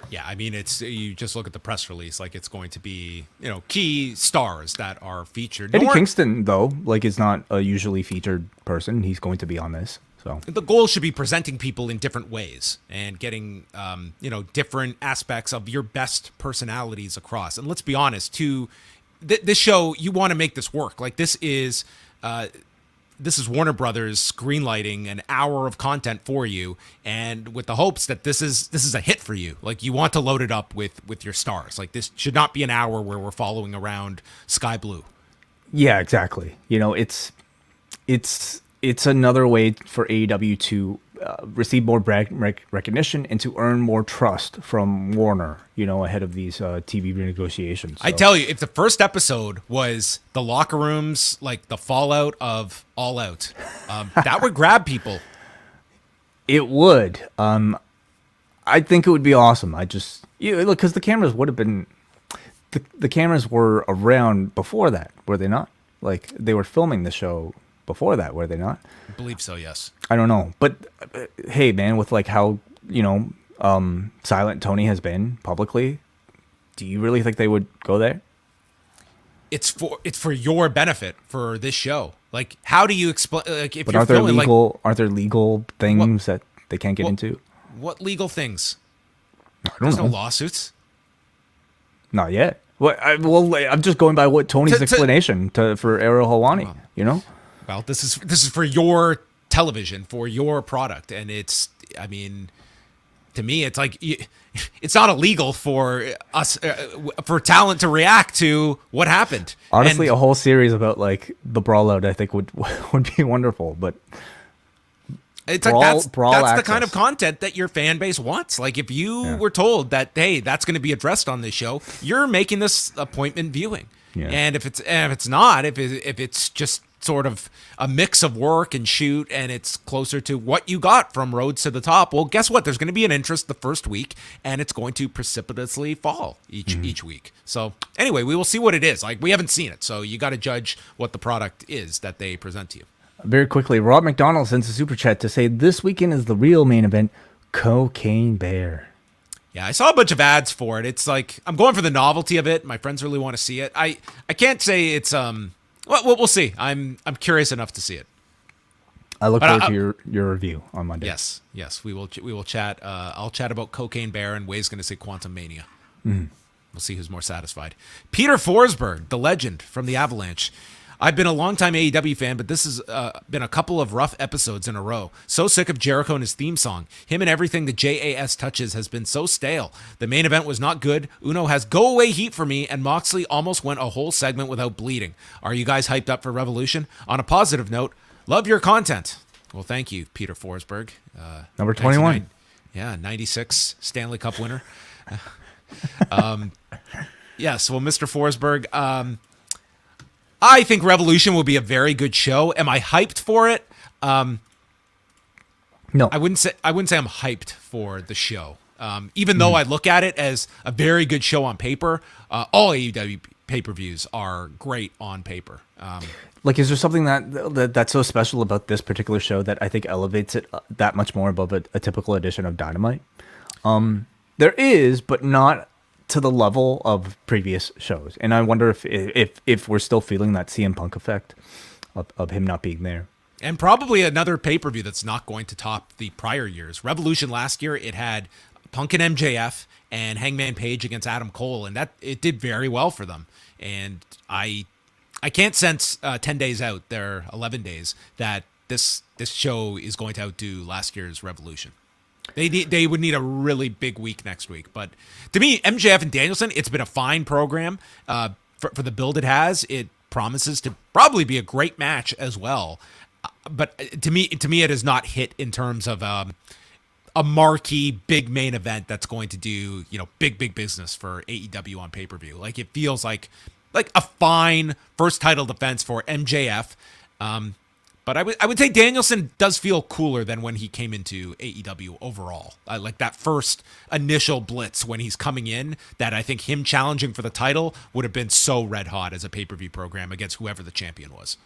Yeah, I mean, you just look at the press release, like it's going to be, key stars that are featured. Eddie Kingston, though, is not a usually featured person. He's going to be on this. So the goal should be presenting people in different ways and getting, different aspects of your best personalities across. And let's be honest, this show, you want to make this work. Like, this is Warner Brothers greenlighting an hour of content for you, and with the hopes that this is a hit for you. Like, you want to load it up with your stars. Like, this should not be an hour where we're following around Sky Blue. Yeah, exactly. It's another way for AEW to receive more recognition and to earn more trust from Warner, ahead of these TV renegotiations. So. I tell you, if the first episode was the locker rooms, like the fallout of All Out, that would grab people. It would. I think it would be awesome. Look, because the cameras would have been, the cameras were around before that, were they not? Like, they were filming the show before that, were they not? I believe so, yes. I don't know. But hey, man, with like how, silent Tony has been publicly, do you really think they would go there? It's for your benefit for this show. Like, how do you explain, like, if but you're aren't there filming, aren't there legal things that they can't get into? What legal things? I don't There's know. no lawsuits. Not yet. I'm just going by what Tony's explanation for Ariel Helwani, Well, this is for your television, for your product, and to me, it's like it's not illegal for us, for talent to react to what happened. Honestly, a whole series about like the brawl out, I think would be wonderful. But it's that's the kind of content that your fan base wants. Like, if you were told that, hey, that's going to be addressed on this show, you're making this appointment viewing. Yeah. And if it's not, if it's just sort of a mix of work and shoot, and it's closer to what you got from Roads to the Top, well, guess what? There's going to be an interest the first week, and it's going to precipitously fall each week. So anyway, we will see what it is. Like, we haven't seen it, so you got to judge what the product is that they present to you. Very quickly, Rob McDonald sends a super chat to say this weekend is the real main event, Cocaine Bear. Yeah, I saw a bunch of ads for it. It's like I'm going for the novelty of it. My friends really want to see it. I can't say it's well, we'll see. I'm curious enough to see it. I look forward to your review on Monday. Yes, we will chat. I'll chat about Cocaine Bear, and Way's going to say Quantum Mania. We'll see who's more satisfied. Peter Forsberg, the legend from the Avalanche. I've been a longtime AEW fan, but this has been a couple of rough episodes in a row. So sick of Jericho and his theme song. Him and everything the JAS touches has been so stale. The main event was not good. Uno has go-away heat for me, and Moxley almost went a whole segment without bleeding. Are you guys hyped up for Revolution? On a positive note, love your content. Well, thank you, Peter Forsberg. Number 21. 96 Stanley Cup winner. Yes, well, Mr. Forsberg, I think Revolution will be a very good show. Am I hyped for it? No, I wouldn't say I'm hyped for the show. Even though I look at it as a very good show on paper, all AEW pay-per-views are great on paper. Like, is there something that's so special about this particular show that I think elevates it that much more above a typical edition of Dynamite? There is, but not to the level of previous shows. And I wonder if we're still feeling that CM Punk effect of him not being there. And probably another pay-per-view that's not going to top the prior years. Revolution last year, it had Punk and MJF and Hangman Page against Adam Cole, and that it did very well for them. And I can't sense 10 days out, there 11 days, that this show is going to outdo last year's Revolution. They would need a really big week next week. But to me, MJF and Danielson, it's been a fine program for the build it has. It promises to probably be a great match as well. But to me, it has not hit in terms of a marquee big main event that's going to do big business for AEW on pay-per-view. Like, it feels like a fine first title defense for MJF. But I would say Danielson does feel cooler than when he came into AEW overall. Like that first initial blitz when he's coming in, that I think him challenging for the title would have been so red hot as a pay-per-view program against whoever the champion was.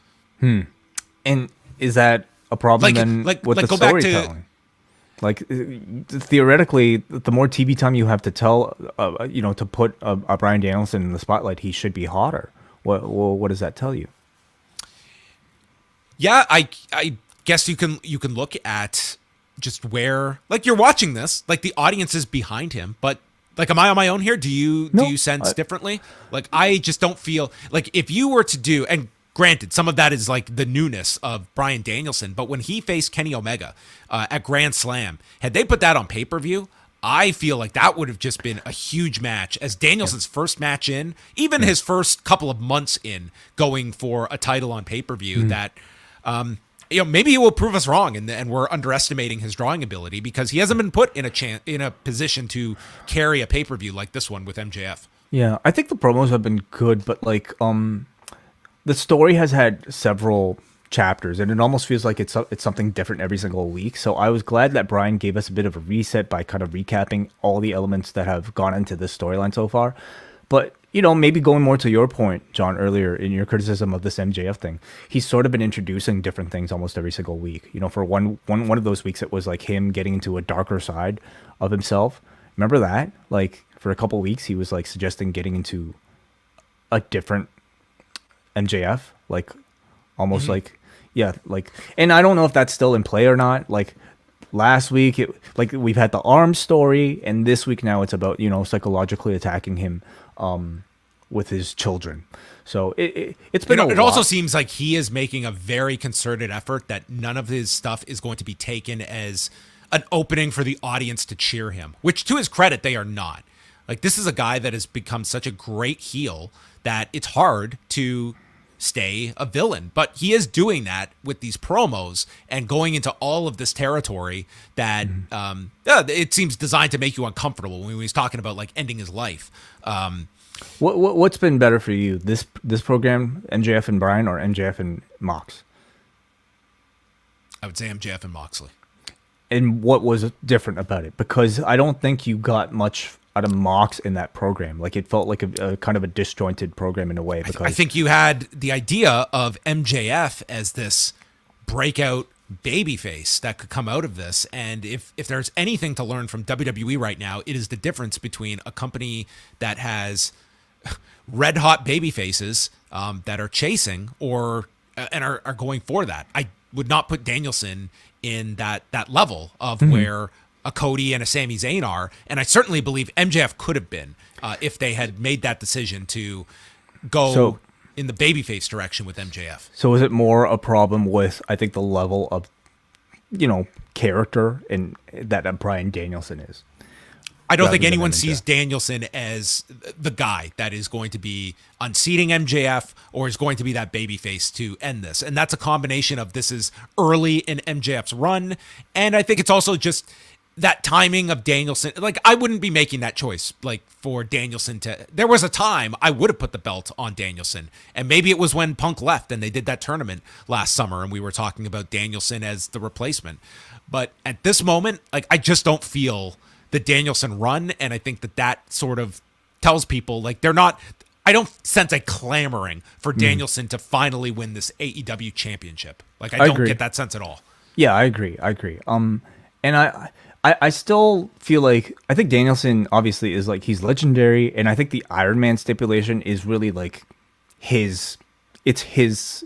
And is that a problem with the storytelling? Theoretically, the more TV time you have to tell, to put a Bryan Danielson in the spotlight, he should be hotter. What does that tell you? Yeah, I guess you can look at just where, like, you're watching this, like, the audience is behind him, but like, am I on my own here? Do you sense differently? Like, I just don't feel like if you were to do, and granted, some of that is like the newness of Bryan Danielson, but when he faced Kenny Omega at Grand Slam, had they put that on pay-per-view, I feel like that would have just been a huge match as Danielson's first match in, even his first couple of months in going for a title on pay-per-view that, maybe he will prove us wrong and we're underestimating his drawing ability because he hasn't been put in a position to carry a pay-per-view like this one with MJF. Yeah, I think the promos have been good, but like, the story has had several chapters and it almost feels like it's something different every single week. So I was glad that Bryan gave us a bit of a reset by kind of recapping all the elements that have gone into this storyline so far. But, maybe going more to your point, John, earlier in your criticism of this MJF thing, he's sort of been introducing different things almost every single week. For one of those weeks, it was like him getting into a darker side of himself. Remember that? Like, for a couple of weeks, he was like suggesting getting into a different MJF, like almost and I don't know if that's still in play or not. Like last week, we've had the arm story, and this week now it's about psychologically attacking him with his children. So it's been it also seems like he is making a very concerted effort that none of his stuff is going to be taken as an opening for the audience to cheer him, which to his credit, they are not. Like, this is a guy that has become such a great heel that it's hard to stay a villain, but he is doing that with these promos and going into all of this territory that it seems designed to make you uncomfortable when he's talking about like ending his life. What's been better for you, this program, MJF and Bryan, or MJF and Mox? I would say MJF and Moxley. And what was different about it? Because I don't think you got much out of Mox in that program. Like, it felt like a kind of a disjointed program in a way. Because I think you had the idea of MJF as this breakout babyface that could come out of this. And if there's anything to learn from WWE right now, it is the difference between a company that has red hot baby faces that are chasing and are going for that. I would not put Danielson in that level of where a Cody and a Sami Zayn are, and I certainly believe MJF could have been if they had made that decision to go in the babyface direction with MJF. So is it more a problem with, I think, the level of, character and that Bryan Danielson is? I don't think anyone sees Danielson as the guy that is going to be unseating MJF or is going to be that babyface to end this. And that's a combination of this is early in MJF's run. And I think it's also just that timing of Danielson. Like, I wouldn't be making that choice, like, for Danielson to... There was a time I would have put the belt on Danielson. And maybe it was when Punk left and they did that tournament last summer and we were talking about Danielson as the replacement. But at this moment, like, I just don't feel the Danielson run, and I think that sort of tells people, like, they're not... I don't sense a clamoring for Danielson to finally win this AEW championship. Like, I don't get that sense at all. Yeah, I agree. And I still feel like, I think Danielson obviously is, like, he's legendary, and I think the Iron Man stipulation is really, like, it's his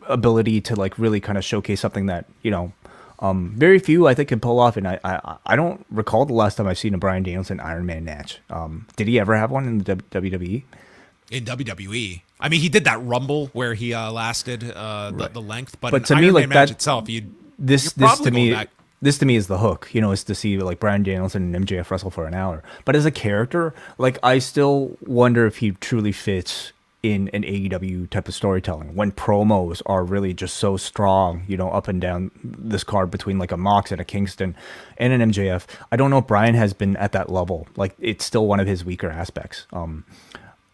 ability to, like, really kind of showcase something that, very few I think can pull off, and I don't recall the last time I've seen a Bryan Danielson Iron Man match. Did he ever have one in the WWE? In WWE, I mean, he did that Rumble where he lasted the length, but to an me, Iron like Man match that, itself, this to me is the hook. Is to see, like, Bryan Danielson and MJF wrestle for an hour. But as a character, like, I still wonder if he truly fits in an AEW type of storytelling when promos are really just so strong, up and down this card between, like, a Mox and a Kingston and an MJF. I don't know if Bryan has been at that level. Like, it's still one of his weaker aspects.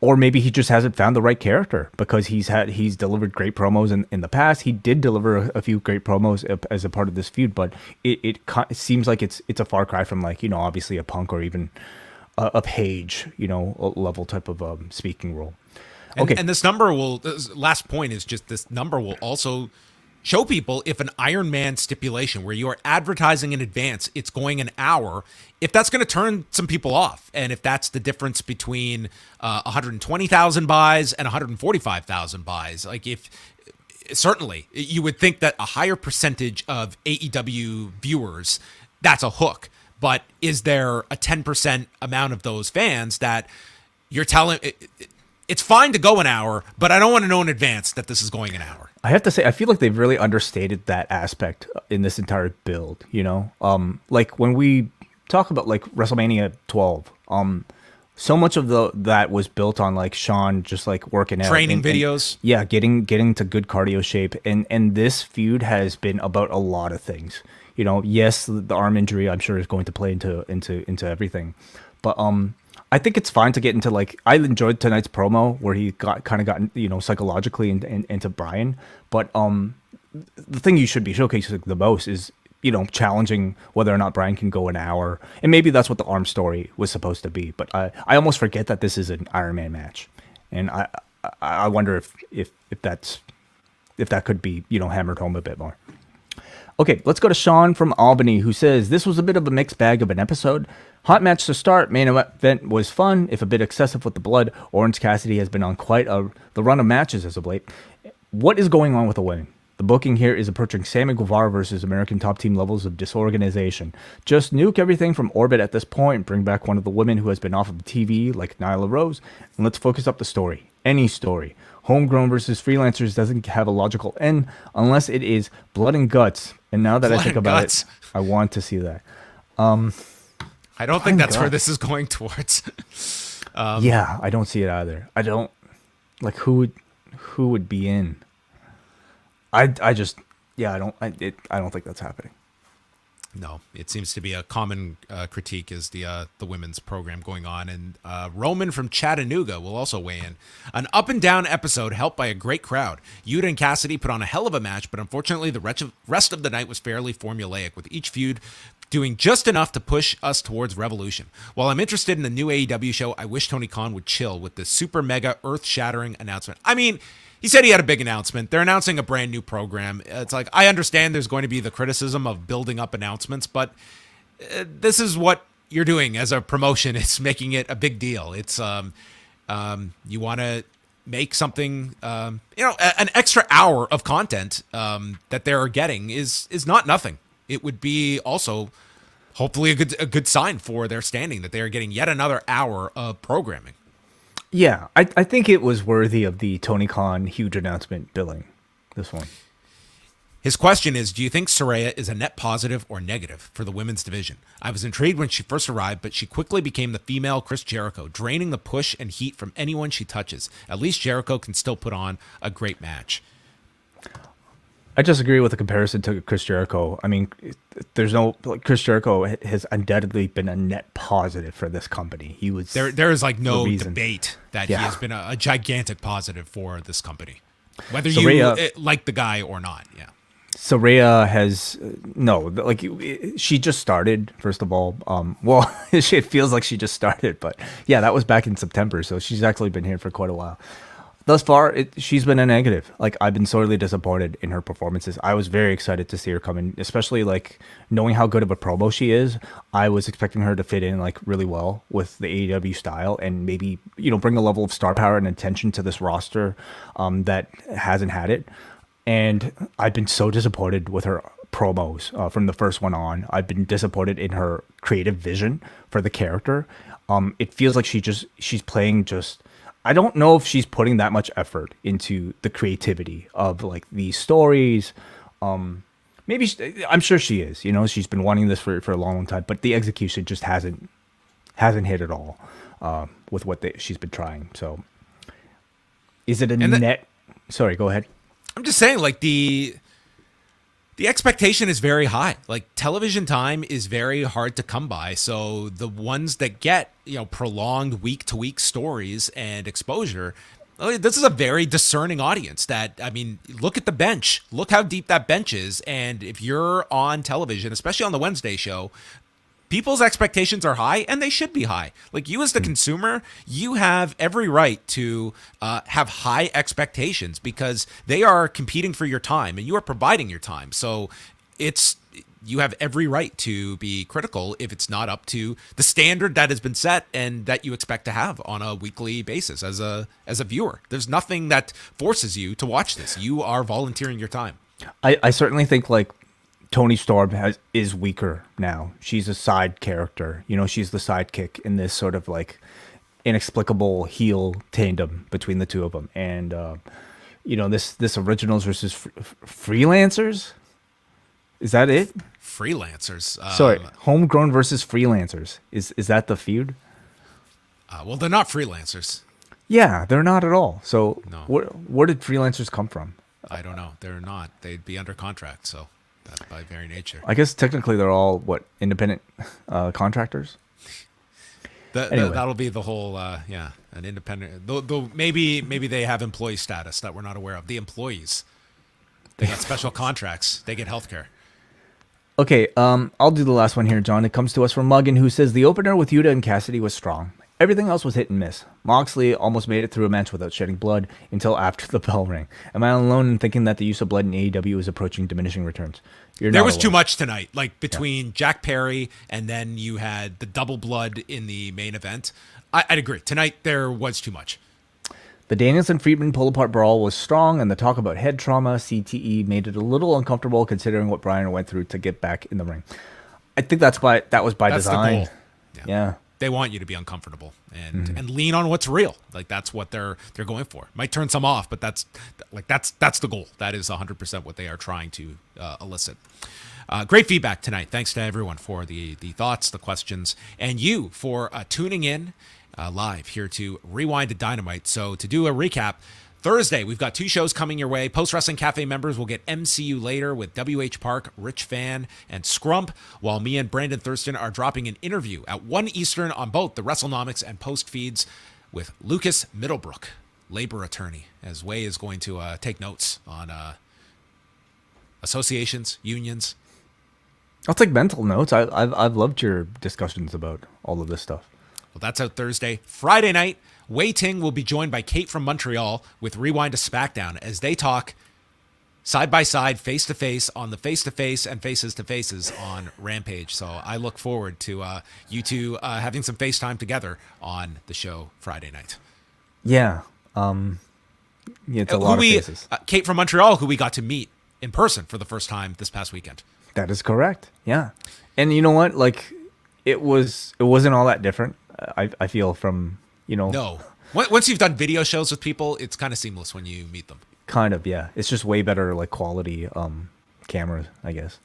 Or maybe he just hasn't found the right character, because he's delivered great promos in the past. He did deliver a few great promos as a part of this feud, but it seems like it's a far cry from, like, obviously a Punk or even a Page, level type of speaking role. Okay. And this last point is just, this number will also show people if an Iron Man stipulation where you are advertising in advance, it's going an hour, if that's going to turn some people off. And if that's the difference between 120,000 buys and 145,000 buys, like, certainly you would think that a higher percentage of AEW viewers, that's a hook. But is there a 10% amount of those fans that you're telling... It's fine to go an hour, but I don't want to know in advance that this is going an hour. I have to say, I feel like they've really understated that aspect in this entire build, Like, when we talk about, like, WrestleMania 12, so much of that was built on, like, Shawn just, like, working out. Training videos. Yeah, getting to good cardio shape. And this feud has been about a lot of things. Yes, the arm injury, I'm sure, is going to play into everything. But I think it's fine to get into, like, I enjoyed tonight's promo where he got psychologically into Bryan, but the thing you should be showcasing the most is, challenging whether or not Bryan can go an hour, and maybe that's what the arm story was supposed to be. But I almost forget that this is an Iron Man match, and I wonder if that could be hammered home a bit more. Okay, let's go to Sean from Albany, who says, this was a bit of a mixed bag of an episode. Hot match to start. Main event was fun, if a bit excessive with the blood. Orange Cassidy has been on quite the run of matches as of late. What is going on with the women? The booking here is approaching Sammy Guevara versus American top team levels of disorganization. Just nuke everything from orbit at this point, bring back one of the women who has been off of TV, like Nyla Rose, and let's focus up the story. Any story. Homegrown versus freelancers doesn't have a logical end unless it is blood and guts. And now that I think about it, I want to see that. I don't think that's where this is going towards. Yeah, I don't see it either. I don't, like, who would be in? I don't think that's happening. No, it seems to be a common critique is the women's program going on. And Roman from Chattanooga will also weigh in. An up and down episode helped by a great crowd. Yuta and Cassidy put on a hell of a match, but unfortunately the rest of the night was fairly formulaic, with each feud doing just enough to push us towards Revolution. While I'm interested in the new AEW show, I wish Tony Khan would chill with this super mega earth-shattering announcement. I mean, he said he had a big announcement. They're announcing a brand new program. It's like, I understand there's going to be the criticism of building up announcements, but this is what you're doing as a promotion. It's making it a big deal. It's you want to make something, an extra hour of content that they're getting is not nothing. It would be also hopefully a good sign for their standing that they are getting yet another hour of programming. Yeah, I think it was worthy of the Tony Khan huge announcement billing, this one. His question is, do you think Saraya is a net positive or negative for the women's division? I was intrigued when she first arrived, but she quickly became the female Chris Jericho, draining the push and heat from anyone she touches. At least Jericho can still put on a great match. I just agree with the comparison to Chris Jericho. I mean, Chris Jericho has undoubtedly been a net positive for this company. He was there is like no debate that he has been a gigantic positive for this company, whether you like the guy or not. Yeah. Saraya has she just started, first of all. It feels like she just started, but yeah, that was back in September, so she's actually been here for quite a while. Thus far, she's been a negative. Like, I've been sorely disappointed in her performances. I was very excited to see her come in, especially like knowing how good of a promo she is. I was expecting her to fit in like really well with the AEW style and maybe, bring a level of star power and attention to this roster that hasn't had it. And I've been so disappointed with her promos from the first one on. I've been disappointed in her creative vision for the character. It feels like she's playing just... I don't know if she's putting that much effort into the creativity of like these stories. Maybe I'm sure she is. She's been wanting this for a long time, but the execution just hasn't hit at all with what she's been trying. So, is it a net? Sorry, go ahead. I'm just saying, like the expectation is very high. Like, television time is very hard to come by. So the ones that get, prolonged week-to-week stories and exposure, this is a very discerning audience that, look at the bench. Look how deep that bench is. And if you're on television, especially on the Wednesday show, people's expectations are high, and they should be high. Like, you as the consumer, you have every right to have high expectations because they are competing for your time and you are providing your time. So you have every right to be critical if it's not up to the standard that has been set and that you expect to have on a weekly basis as a viewer. There's nothing that forces you to watch this. You are volunteering your time. I certainly think like Toni Storm is weaker now. She's a side character. She's the sidekick in this sort of like inexplicable heel tandem between the two of them. And this originals versus freelancers. Is that it? Freelancers. Sorry, homegrown versus freelancers. Is that the feud? Well, they're not freelancers. Yeah, they're not at all. So no. Where did freelancers come from? I don't know. They're not. They'd be under contract, so that by very nature. I guess technically they're all independent contractors. Anyway. That'll be the whole an independent. Maybe they have employee status that we're not aware of. The employees, they get special contracts. They get healthcare. Okay, I'll do the last one here, John. It comes to us from Muggin, who says the opener with Yuta and Cassidy was strong. Everything else was hit and miss. Moxley almost made it through a match without shedding blood until after the bell rang. Am I alone in thinking that the use of blood in AEW is approaching diminishing returns? There was too much tonight, like between Jack Perry and then you had the double blood in the main event. I'd agree. Tonight there was too much. The Danielson-Friedman pull-apart brawl was strong, and the talk about head trauma, CTE, made it a little uncomfortable considering what Bryan went through to get back in the ring. I think that was by design. The goal. Yeah. They want you to be uncomfortable and lean on what's real. Like, that's what they're going for. Might turn some off, but that's the goal. That is 100% what they are trying to elicit. Great feedback tonight. Thanks to everyone for the thoughts, the questions, and you for tuning in live here to Rewind-A-Dynamite. So to do a recap, Thursday, we've got 2 shows coming your way. Post Wrestling Cafe members will get MCU later with WH Park, Rich Fan, and Scrump, while me and Brandon Thurston are dropping an interview at 1 Eastern on both the WrestleNomics and Post feeds with Lucas Middlebrook, labor attorney, as Way is going to take notes on associations, unions. I'll take mental notes. I've loved your discussions about all of this stuff. Well, that's out Thursday. Friday night, Wai Ting will be joined by Kate from Montreal with Rewind-A-SmackDown as they talk side by side, face to face on the face to face and faces to faces on Rampage. So I look forward to you two having some FaceTime together on the show Friday night. Yeah. It's a lot of faces. Kate from Montreal, who we got to meet in person for the first time this past weekend. That is correct. Yeah. And you know what? Like, it wasn't all that different. I feel from, No. Once you've done video shows with people, it's kind of seamless when you meet them. Kind of, yeah. It's just way better, like, quality cameras, I guess.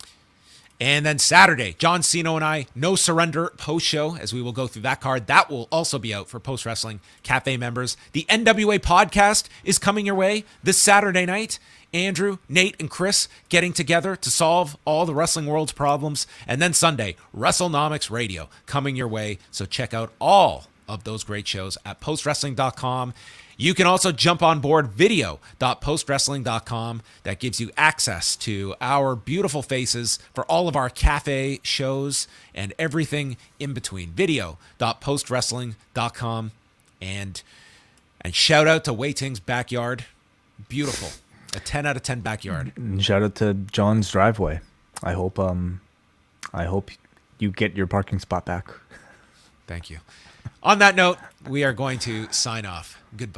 And then Saturday, John Cena and I, No Surrender post-show, as we will go through that card. That will also be out for Post Wrestling Cafe members. The NWA podcast is coming your way this Saturday night. Andrew, Nate, and Chris getting together to solve all the wrestling world's problems. And then Sunday, WrestleNomics Radio coming your way. So check out all of those great shows at postwrestling.com. You can also jump on board video.postwrestling.com. That gives you access to our beautiful faces for all of our cafe shows and everything in between. Video.postwrestling.com. And shout out to Wai Ting's backyard. Beautiful. A 10 out of 10 backyard. And shout out to John's driveway. I hope you get your parking spot back. Thank you. On that note, we are going to sign off. Goodbye.